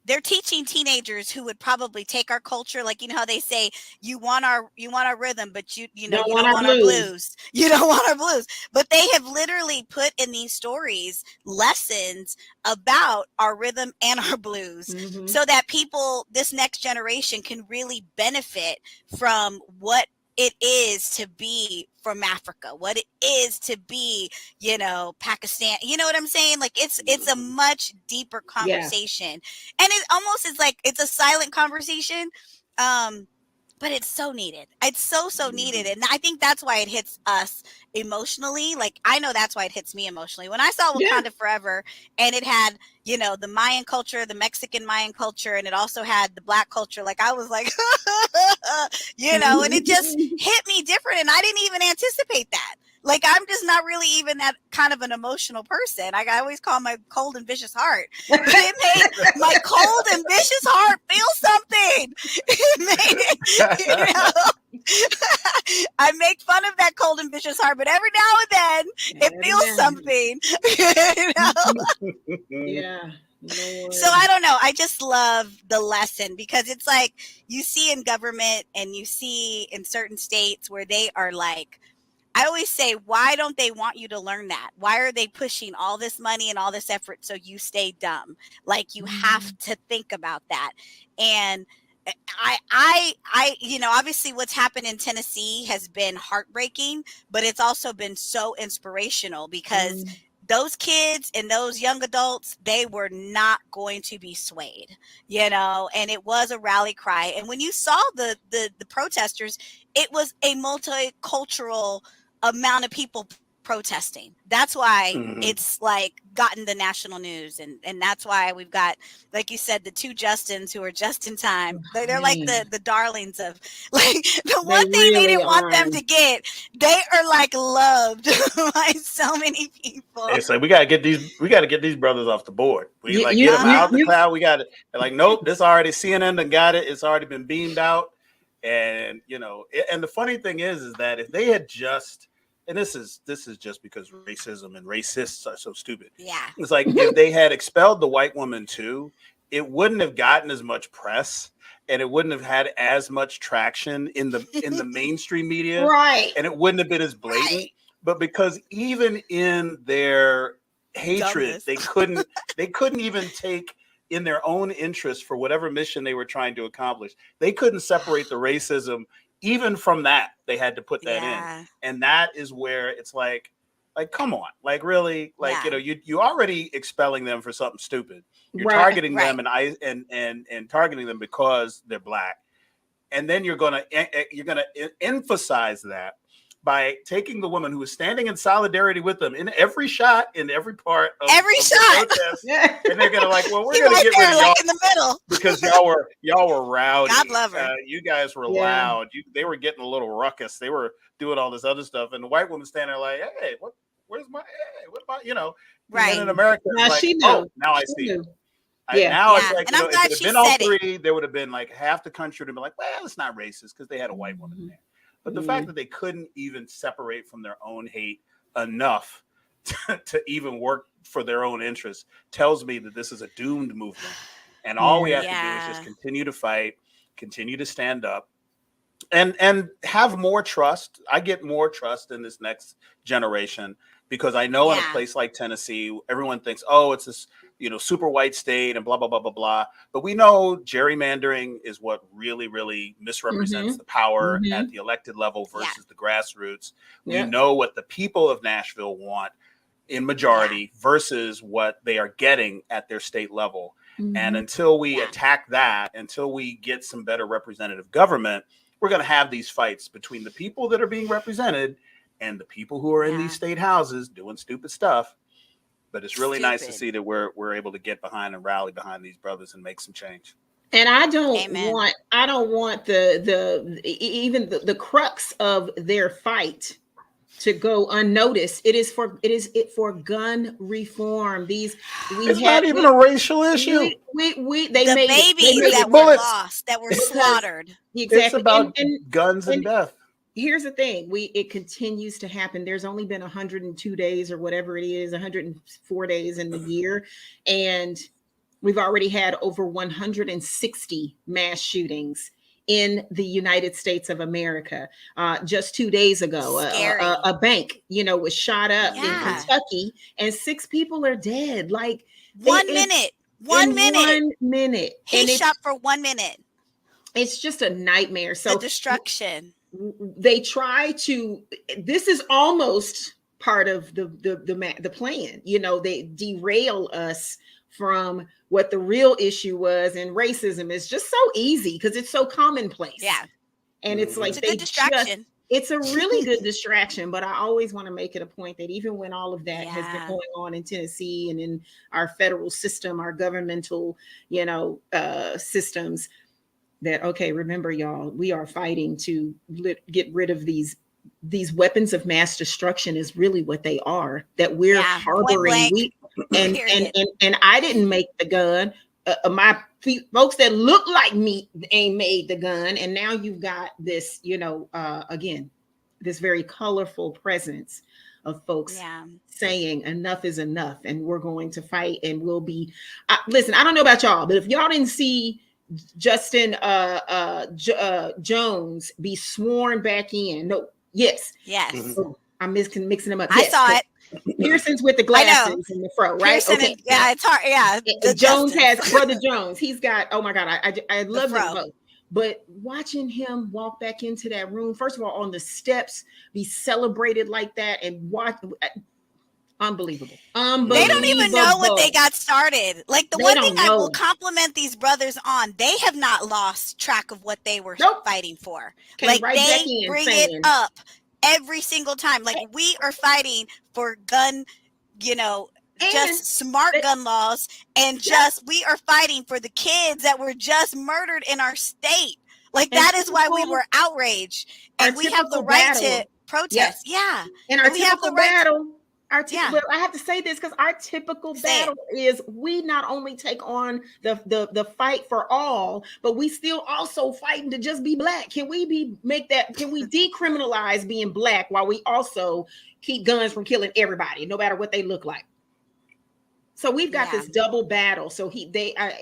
they're teaching teenagers who would probably take our culture, like how they say you want our rhythm, but you don't want our blues. You don't want our blues. But they have literally put in these stories lessons about our rhythm and our blues, Mhm. so that people, this next generation, can really benefit from what it is to be from Africa, what it is to be, Pakistan. You know what I'm saying? Like it's a much deeper conversation. And it almost is like it's a silent conversation. But it's so needed. It's so needed. And I think that's why it hits us emotionally. Like I know that's why it hits me emotionally. When I saw Wakanda Forever, and it had, the Mayan culture, the Mexican Mayan culture, and it also had the Black culture, like I was like, and it just hit me different. And I didn't even anticipate that. Like I'm just not really even that kind of an emotional person. I always call my cold and vicious heart. But it made my cold and vicious heart feel something. It made it, I make fun of that cold and vicious heart, but every now and then it feels something. Yeah. Lord. So I don't know. I just love the lesson, because it's like you see in government and you see in certain states where they are like, I always say, why don't they want you to learn that? Why are they pushing all this money and all this effort so you stay dumb? Like you have to think about that. And I obviously what's happened in Tennessee has been heartbreaking, but it's also been so inspirational, because those kids and those young adults, they were not going to be swayed, and it was a rally cry. And when you saw the protesters, it was a multicultural amount of people protesting. That's why it's like gotten the national news, and that's why we've got, like you said, the two Justins who are just in time. They're like the darlings of, like, the one thing they didn't want them to get. They are like loved by so many people. It's like we gotta get these brothers off the board. We get them out the cloud. We got it. They're like, nope, this already CNN done got it. It's already been beamed out. And and the funny thing is that if they had just, and this is just because racism and racists are so stupid. Yeah. It's like if they had expelled the white woman too, it wouldn't have gotten as much press, and it wouldn't have had as much traction in the mainstream media. Right. And it wouldn't have been as blatant. Right. But because even in their hatred, they couldn't even take in their own interest for whatever mission they were trying to accomplish. They couldn't separate the racism. Even from that, they had to put that in. And that is where it's like, come on, like really, like, you already expelling them for something stupid. You're targeting them and targeting them because they're Black. And then you're going to emphasize that by taking the woman who is standing in solidarity with them in every shot, in every part of the protest, and they're gonna like, well, we're gonna get rid of y'all in the middle because y'all were rowdy. God love her. You guys were loud. They were getting a little ruckus. They were doing all this other stuff, and the white woman standing there like, hey, what about right? And in America, now like, she knew. Now I see it. Yeah. Now it's like, and I'm glad if it she had been all said three, there would have been like half the country would have been like, well, it's not racist because they had a white woman there. But the fact that they couldn't even separate from their own hate enough to even work for their own interests tells me that this is a doomed movement. And all we have to do is just continue to fight, continue to stand up, and have more trust. I get more trust in this next generation because I know in a place like Tennessee, everyone thinks, oh, it's this super white state and blah, blah, blah, blah, blah. But we know gerrymandering is what really, really misrepresents the power at the elected level versus the grassroots. We know what the people of Nashville want in majority versus what they are getting at their state level. And until we attack that, until we get some better representative government, we're going to have these fights between the people that are being represented and the people who are in these state houses doing stupid stuff. But it's really nice to see that we're able to get behind and rally behind these brothers and make some change. And I don't want the crux of their fight to go unnoticed. It is for gun reform. It's not even a racial issue. They the made babies that were lost, that were slaughtered. Exactly. It's about guns and death. Here's the thing. It continues to happen. There's only been 102 days or whatever it is, 104 days in the year. And we've already had over 160 mass shootings in the United States of America. Just 2 days ago, a bank, was shot up in Kentucky, and 6 people are dead. Like 1 minute. 1 minute. 1 minute. He shot for 1 minute. It's just a nightmare. So the destruction. They try to. This is almost part of the plan. They derail us from what the real issue was, and racism is just so easy because it's so commonplace. Yeah. And it's like it's a good distraction. It's a really good distraction, but I always want to make it a point that even when all of that has been going on in Tennessee and in our federal system, our governmental, systems, that, okay, remember, y'all, we are fighting to get rid of these weapons of mass destruction is really what they are, that we're harboring. And I didn't make the gun. My folks that look like me ain't made the gun. And now you've got this, again, this very colorful presence of folks saying enough is enough, and we're going to fight, and we'll be. Listen, I don't know about y'all, but if y'all didn't see Justin Jones be sworn back in, yes. Oh, I'm mixing them up. I saw it. Pearson's with the glasses and the fro, right? Pearson okay. It's hard. Yeah. Jones has Brother Jones. He's got. Oh my God, I love them both. But watching him walk back into that room, first of all, on the steps, be celebrated like that, and watch. Unbelievable. They don't even know what they got started. Like the one thing I will compliment these brothers on, they have not lost track of what they were fighting for. Like they bring it up every single time. Like we are fighting for gun, just smart gun laws, and we are fighting for the kids that were just murdered in our state. Like that is why we were outraged, and we have the right to protest. Yeah, and our typical battle. But I have to say this because our typical battle is we not only take on the fight for all, but we still also fighting to just be black. Can we decriminalize being black while we also keep guns from killing everybody, no matter what they look like? So we've got this double battle. So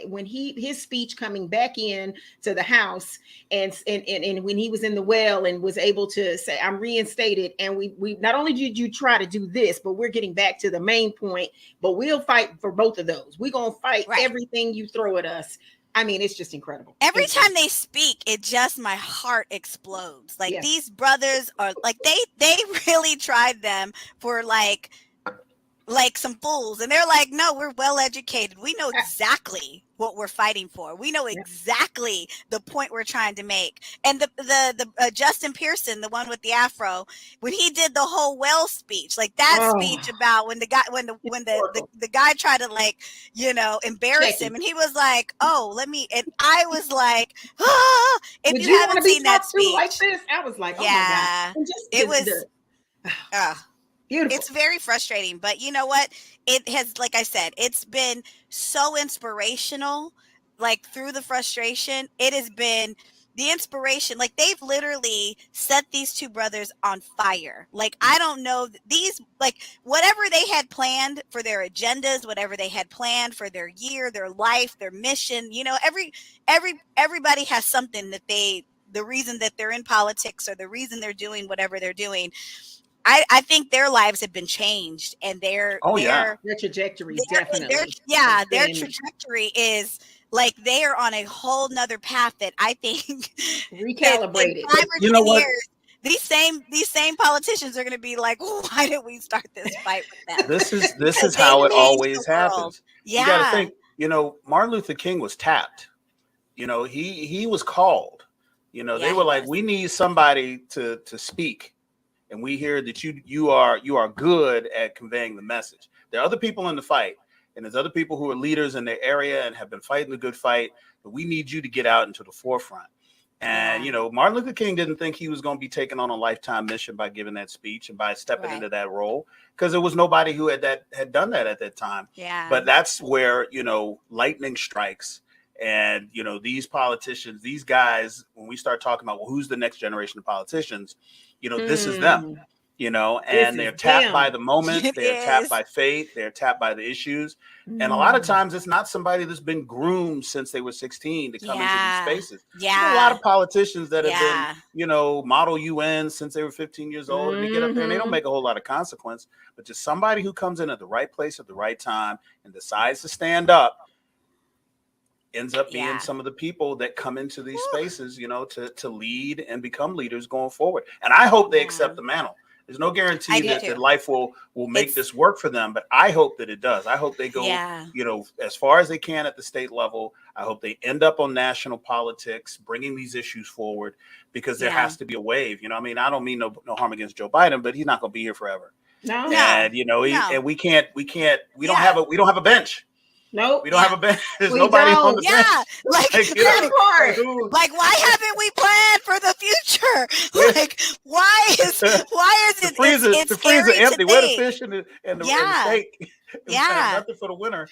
when his speech coming back in to the House, and when he was in the well and was able to say, I'm reinstated, and we not only did you try to do this, but we're getting back to the main point, but we'll fight for both of those. We're gonna fight everything you throw at us. I mean, it's just incredible. Every time they speak, my heart explodes. Like these brothers are like they really tried them for like some fools, and they're like, no, we're well educated, we know exactly what we're fighting for, we know exactly the point we're trying to make. And the Justin Pearson, the one with the afro, when he did the whole well speech, like that speech about when the guy tried to embarrass him, and he was like, and I was like, if you haven't seen that speech like this, I was like, oh my God. It was beautiful. It's very frustrating, but you know what? It has, like I said, it's been so inspirational. Like through the frustration, it has been the inspiration. Like they've literally set these two brothers on fire. Like I don't know these, like whatever they had planned for their agendas, whatever they had planned for their year, their life, their mission. Everybody has something that the reason that they're in politics or the reason they're doing whatever they're doing. I think their lives have been changed, and their trajectory definitely. Their trajectory is like they are on a whole nother path that I think recalibrated. In 5 or 10 years, these same politicians are going to be like, why did we start this fight with them? This is how it always happens. Yeah. You got to think. Martin Luther King was tapped. He was called. You know, Yeah, they were he like, was. we need somebody to speak, and we hear that you are good at conveying the message. There are other people in the fight, and there's other people who are leaders in their area and have been fighting the good fight, but we need you to get out into the forefront. And, Yeah. you know, Martin Luther King didn't think he was going to be taken on a lifetime mission by giving that speech and by stepping Right. into that role, because there was nobody who had done that at that time. Yeah. But that's where, you know, lightning strikes. And, you know, these politicians, these guys, when we start talking about, well, who's the next generation of politicians, you know, this is them, you know, and they're tapped by the moment, It they're tapped is. by fate, they're tapped by the issues. And a lot of times it's not somebody that's been groomed since they were 16 to come into these spaces. There's a lot of politicians that have been, you know, model UN since they were 15 years old. And they get up there and they don't make a whole lot of consequence, but just somebody who comes in at the right place at the right time and decides to stand up ends up being some of the people that come into these spaces, you know, to lead and become leaders going forward. And I hope they accept the mantle. There's no guarantee that life will make this work for them, but I hope that it does. I hope they go, you know, as far as they can at the state level. I hope they end up on national politics, bringing these issues forward, because there has to be a wave. You know, I mean, I don't mean no harm against Joe Biden, but he's not going to be here forever. No. And, you know, and we don't have a bench. Nope. We don't have a bench. There's nobody on the bench. Like, like, why haven't we planned for the future? Like, why is it? The freezer empty. Where the fish and the steak? Nothing for the winter.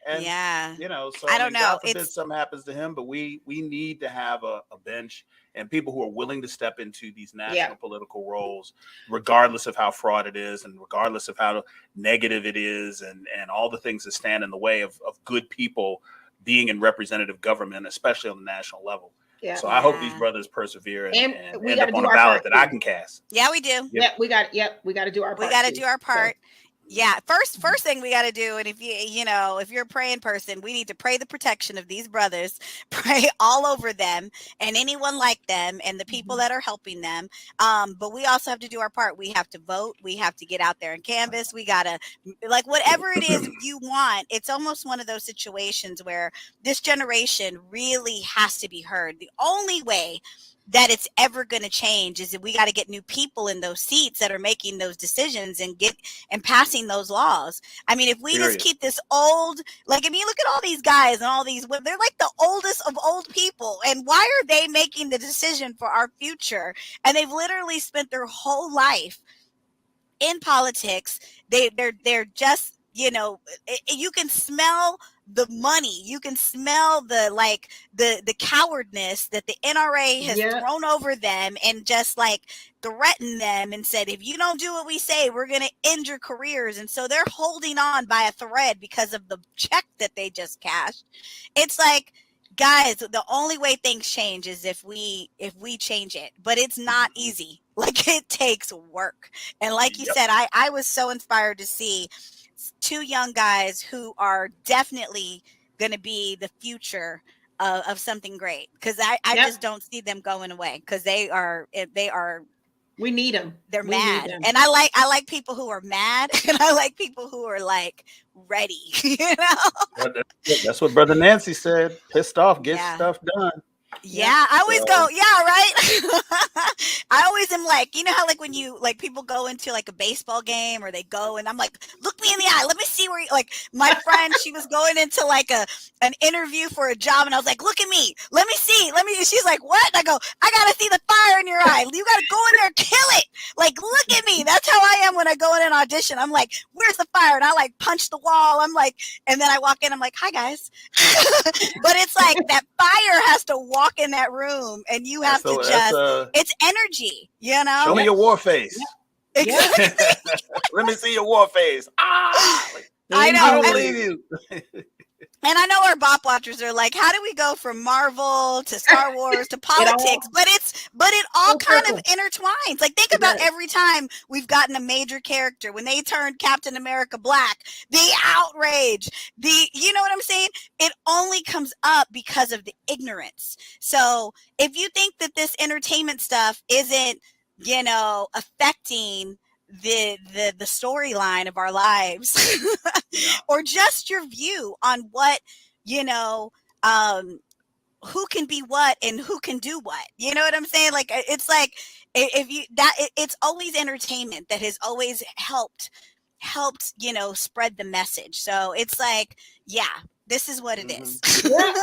And you know, so I don't know. God forbid something happens to him, but we need to have a bench and people who are willing to step into these national political roles, regardless of how fraud it is and regardless of how negative it is, and all the things that stand in the way of good people being in representative government, especially on the national level. Yeah. So I hope these brothers persevere and end up on a ballot that I can cast. Yeah, we do. We got to do our part. We got to do our part. Yeah, first thing we got to do, and if if you're a praying person, we need to pray the protection of these brothers, pray all over them and anyone like them and the people that are helping them. But we also have to do our part. We have to vote. We have to get out there and canvass. We got to, like, whatever it is you want. It's almost one of those situations where this generation really has to be heard. The only way that it's ever going to change is that we got to get new people in those seats that are making those decisions and passing those laws. I mean, if we just keep this old, like, if you look at all these guys and all these, they're like the oldest of old people. And why are they making the decision for our future? And they've literally spent their whole life in politics. They're just, you can smell the money, you can smell the cowardness that the NRA has thrown over them and just like threatened them and said, if you don't do what we say, we're going to end your careers. And so they're holding on by a thread because of the check that they just cashed. It's like, guys, the only way things change is if we change it, but it's not easy. Like, it takes work. And like you said, I was so inspired to see two young guys who are definitely going to be the future of something great, because I just don't see them going away, because they are we need them. They're mad. And I like people who are mad, and I like people who are like ready. That's what Brother Nancy said. Pissed off, get stuff done. Yeah, I always go, right? I always am like, how like when you like people go into like a baseball game or they go and I'm like, look me in the eye, let me see where you, like my friend, she was going into like an interview for a job and I was like, look at me, let me see, she's like, what? And I go, I gotta see the fire in your eye, you gotta go in there and kill it, like look at me. That's how I am when I go in an audition. I'm like, where's the fire? And I like punch the wall. I'm like, and then I walk in, I'm like, hi guys. But it's like that fire has to walk in that room and you have to just it's energy, show me your war face. Exactly. Let me see your war face. I know. I don't believe you. And I know our BOP watchers are like, how do we go from Marvel to Star Wars to politics? But it all kind of intertwines. Like, think about every time we've gotten a major character, when they turned Captain America black, the outrage, you know what I'm saying? It only comes up because of the ignorance. So if you think that this entertainment stuff isn't, affecting the storyline of our lives or just your view on what who can be what and who can do what. You know what I'm saying? Like it's like if you that it's always entertainment that has always helped spread the message. So it's like, yeah, this is what it is. Yeah,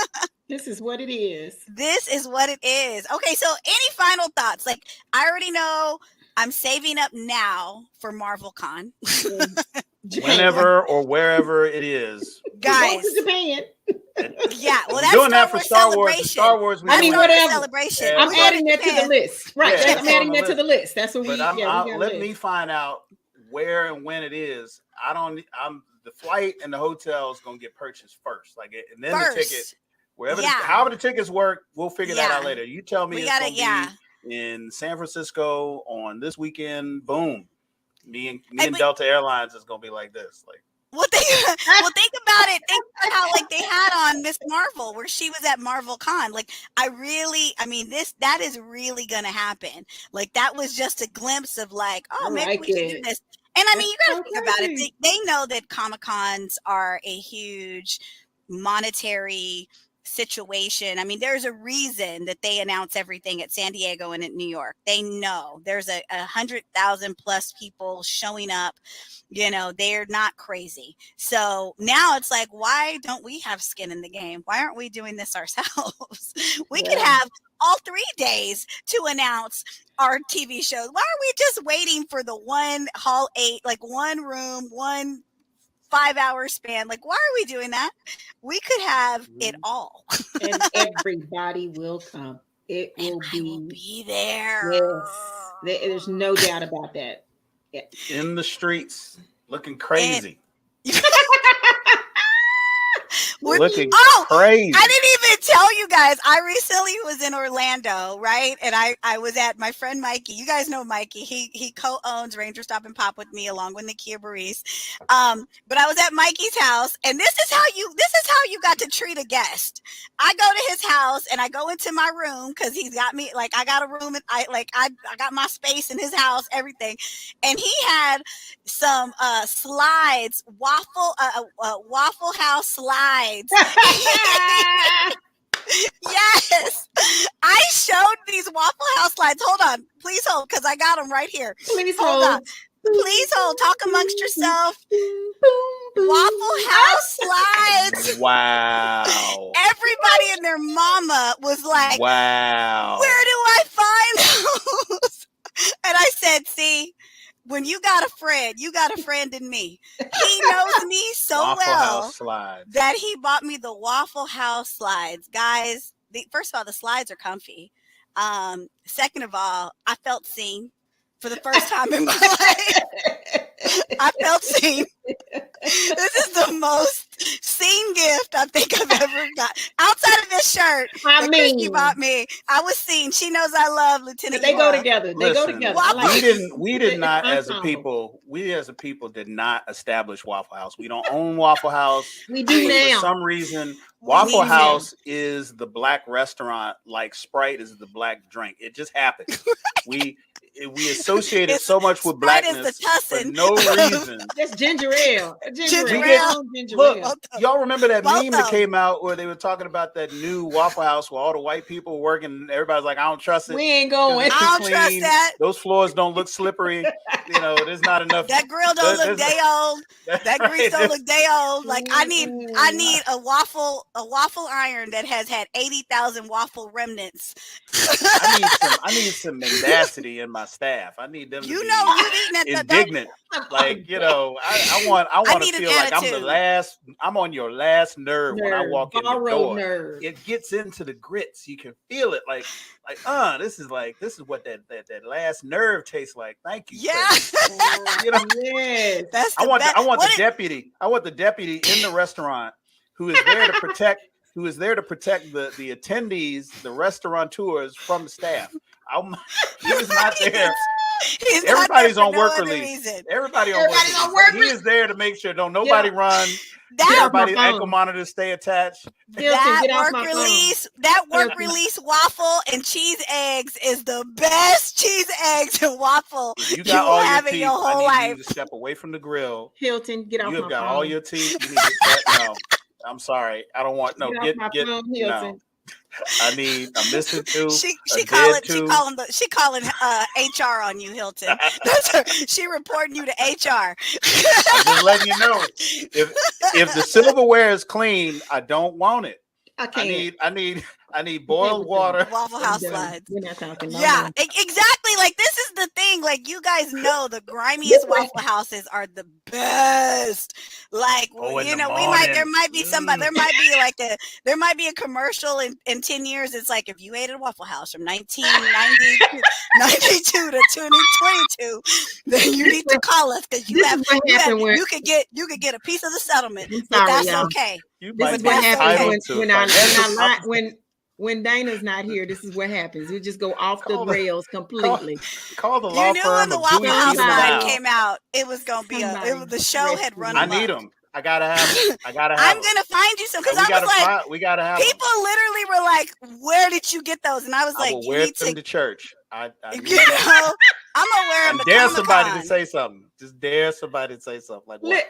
this is what it is. This is what it is. Okay, so any final thoughts? Like, I already know I'm saving up now for MarvelCon. Whenever or wherever it is. Guys. Japan. Yeah, well, that's doing that for Star Wars. Star Wars, I mean, whatever. Celebration. I'm adding that to the list. Right, Yeah, I'm adding that to the list. That's what we. Let me find out where and when it is. I'm the flight and the hotel is gonna get purchased first. Like, and then the ticket, wherever, however the tickets work, we'll figure that out later. You tell me it's gonna be in San Francisco on this weekend. Boom. Me and Delta Airlines is gonna be like this. Like, well, think about it. Think about how like they had on Miss Marvel, where she was at MarvelCon. Like, I mean, that is really gonna happen. Like, that was just a glimpse of like, oh, maybe we can do this. And I mean, you gotta think about it. They know that Comic-Cons are a huge monetary situation. I mean, there's a reason that they announce everything at San Diego and at New York. They know there's 100,000 plus people showing up. You know, they're not crazy. So now it's like, why don't we have skin in the game? Why aren't we doing this ourselves? We could have all 3 days to announce our TV shows. Why are we just waiting for the one hall 8, like one room, 1 5-hour span? Like, why are we doing that? We could have it all. And everybody will come. It will be there. Yes. There's no doubt about that. Yeah. In the streets, looking crazy. Looking crazy. I didn't even tell you guys. I recently was in Orlando, right? And I was at my friend Mikey. You guys know Mikey. He co-owns Ranger Stop and Pop with me, along with Nakia Baris. But I was at Mikey's house, and this is how you got to treat a guest. I go to his house and I go into my room because he's got me, like, I got a room and I got my space in his house, everything. And he had some slides, Waffle House slides. Yes, I showed these Waffle House slides. Hold on, please hold, because I got them right here. Please hold. Please hold. Talk amongst yourself. Waffle House slides. Wow. Everybody and their mama was like, wow. Where do I find those? And I said, see, when you got a friend, you got a friend in me. He knows me so well that he bought me the Waffle House slides. Guys, first of all, the slides are comfy. Second of all, I felt seen for the first time in my life. I felt seen. This is the most seen gift I think I've ever got. Outside of this shirt that Christi bought me, I was seen. She knows I love Lieutenant. They go together. They go together. We did not as a people did not establish Waffle House. We don't own Waffle House. We do now. For some reason, Waffle House is the black restaurant, like Sprite is the black drink. It just happened. We associate it so much with blackness for no reason. That's ginger ale. Look, y'all remember that meme that came out where they were talking about that new Waffle House where all the white people were working and everybody's like, I don't trust it. We ain't going. I don't trust that. Those floors don't look slippery. You know, there's not enough. That grill don't look day old. That grease don't look day old. Like, I need a waffle iron that has had 80,000 waffle remnants. I need some mendacity in my staff. I need them to be indignant. Like, you know, I want to feel like I'm on your last nerve when I walk in the door. Nerve. It gets into the grits. You can feel it like this is what that last nerve tastes like. Thank you. Yeah. You know, that's I want the deputy in the restaurant who is there to protect the attendees, the restaurateurs from the staff. He's not there. Everybody's on work release. Everybody's on work release. He is there to make sure don't nobody run. Everybody's ankle monitors stay attached. That work release waffle and cheese eggs is the best cheese eggs and waffle you will have in your whole life. You to step away from the grill. Hilton, get off my phone. You have got all your teeth. You need to no. I'm sorry. I don't want Get I need a missing tooth. She calling HR on you, Hilton. She reporting you to HR. I'm just letting you know. If the silverware is clean, I don't want it. I need boiled water. Waffle House slides. We're not talking no Yeah, more. Exactly. Like, this is the thing. Like, you guys know the grimiest Waffle Houses are the best. Like, in the there might be somebody, there might be a commercial in 10 years. It's like, if you ate at a Waffle House from 1992 to 2022, then you need to call us because you could get a piece of the settlement. I'm But sorry, that's y'all. okay. This is what happens when Dana's not here. This is what happens. We just go off the rails completely. Call the law firm. When the of Waffle Dewey House Peterson line Dow. came out, it was gonna be the show had run. I need them. I gotta have them. I'm gonna find you some because I was like, we gotta have people them. literally were like, "Where did you get those?" And I was like, I will "You wear need them to church. I'm gonna wear them to dare somebody Comic-Con. to say something. Just dare somebody to say something like what?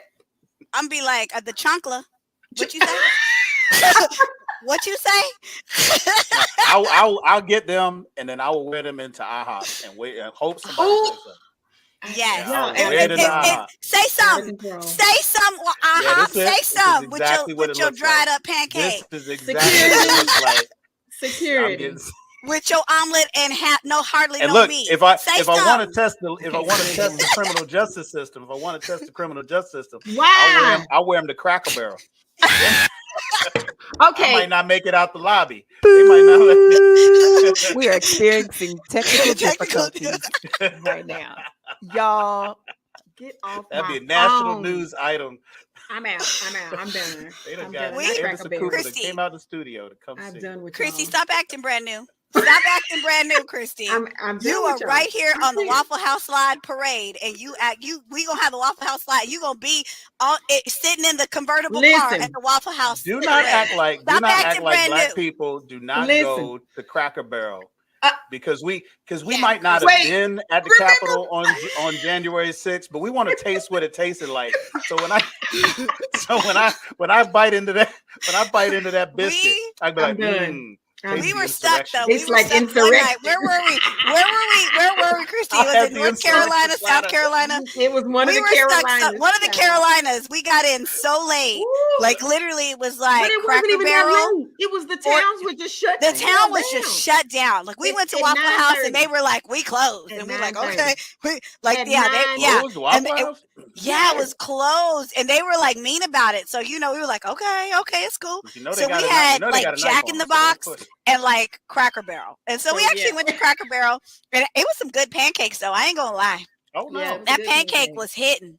I'm be like the chancla. What you say? What you say? I'll get them and then I will wear them into IHOP and wait and hope somebody says something. Yes. Say something. Say something. Say something with your dried up pancake. This is exactly what it looks like. Security. With your omelet and hardly and no look, meat. if I want to test the criminal justice system, Wow. I'll wear them to Cracker Barrel. Okay. I might not make it out the lobby. They might not. We are experiencing technical difficulties right now. Y'all, get off That'd my be a national phone. news item. I'm out. I'm done. They done I'm got done. Anderson Cooper that came out of the studio to come I'm see. done with Christy, y'all. stop acting brand new. Stop acting brand new, Christy. I'm you done are with y'all. right here on the Waffle House slide parade, and we gonna have the Waffle House slide. You gonna be sitting in the convertible car at the Waffle House. Do not act like black people do not Listen. go to Cracker Barrel. Because we might not Wait, have been at the Capitol on January 6th, but we want to taste what it tasted like. So when I bite into that biscuit, I'd be like, we were stuck though. It's like insurrection. Where were we? Where were we, Christy? Was it North Carolina, South Carolina? It was one of the Carolinas. One of the Carolinas. We got in so late. Ooh. Like literally, it was like But it Cracker wasn't even Barrel. that late. It was the towns were just shut down. The town was just shut down. Like we went to Waffle House and they were like, "We closed," and we were like, "Okay." It was closed, and they were like mean about it. So we were like, "Okay, it's cool." So we had like Jack in the Box and like Cracker Barrel, and so we actually went to Cracker Barrel, and it was some good pancakes though. I ain't gonna lie. Oh no, that pancake was hitting.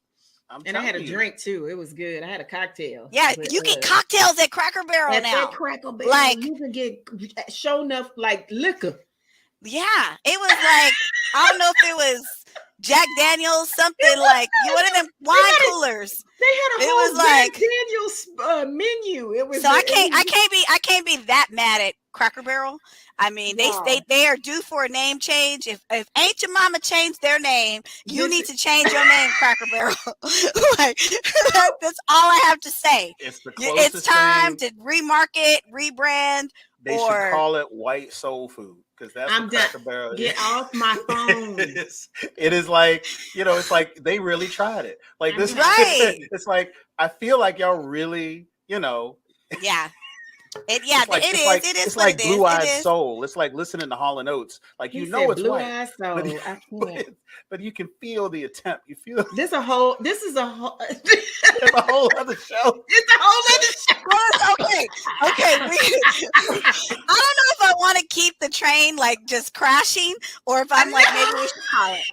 And I had a drink too. It was good. I had a cocktail. Yeah, you get cocktails at Cracker Barrel now. At Cracker Barrel, like you can get show enough like liquor. Yeah, it was like I don't know if it was Jack Daniels, something like one of them wine coolers. They had a whole Jack Daniels menu. It was so I can't be that mad at Cracker Barrel. I mean, they are due for a name change. If Ain't Your Mama changed their name, you need to change your name, Cracker Barrel. Like that's all I have to say. It's time to remarket, rebrand. They should call it White Soul Food because that's what Cracker Barrel is. Get off my phone. It is like it's like they really tried it. Like this, right? It's like I feel like y'all really, Yeah. It is like Blue Eyed Soul. It's like listening to Hall & Oates. Like it's Blue white, Eyed Soul. but you can feel the attempt. You feel this is a whole it's a whole other show. It's a whole other show. Okay. I don't know if I want to keep the train like just crashing or if I'm like maybe we should call it.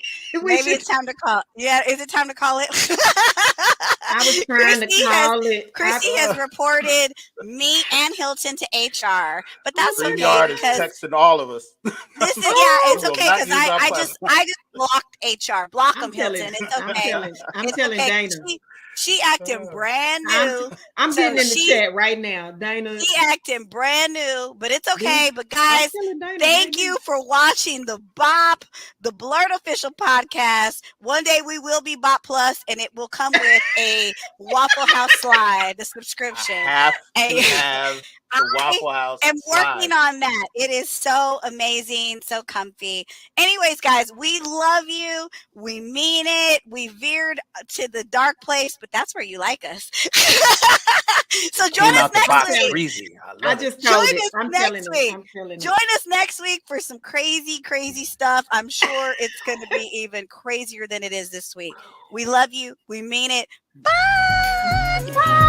Maybe it's time to call. Yeah, is it time to call it? I was trying to call it. Christy has reported me and Hilton to HR, but that's okay because texting all of us. This is it's okay because I just blocked HR. Block them, Hilton. It's okay. I'm telling Dana. She acting brand new. I'm getting in the chat right now, Dana. She acting brand new, but it's okay. But guys, thank you for watching the BOP, the BLERD official podcast. One day we will be BOP Plus, and it will come with a Waffle House slide, the subscription. I have to have the Waffle House. am working slide. on that. It is so amazing, so comfy. Anyways, guys, we love you. We mean it. We veered to the dark place, but that's where you like us. So join Came us out the next box week. breezy. I I love it. just told Join it. us I'm next telling week. it. I'm telling it. Join us next week for some crazy, crazy stuff. I'm sure it's going to be even crazier than it is this week. We love you. We mean it. Bye. Bye.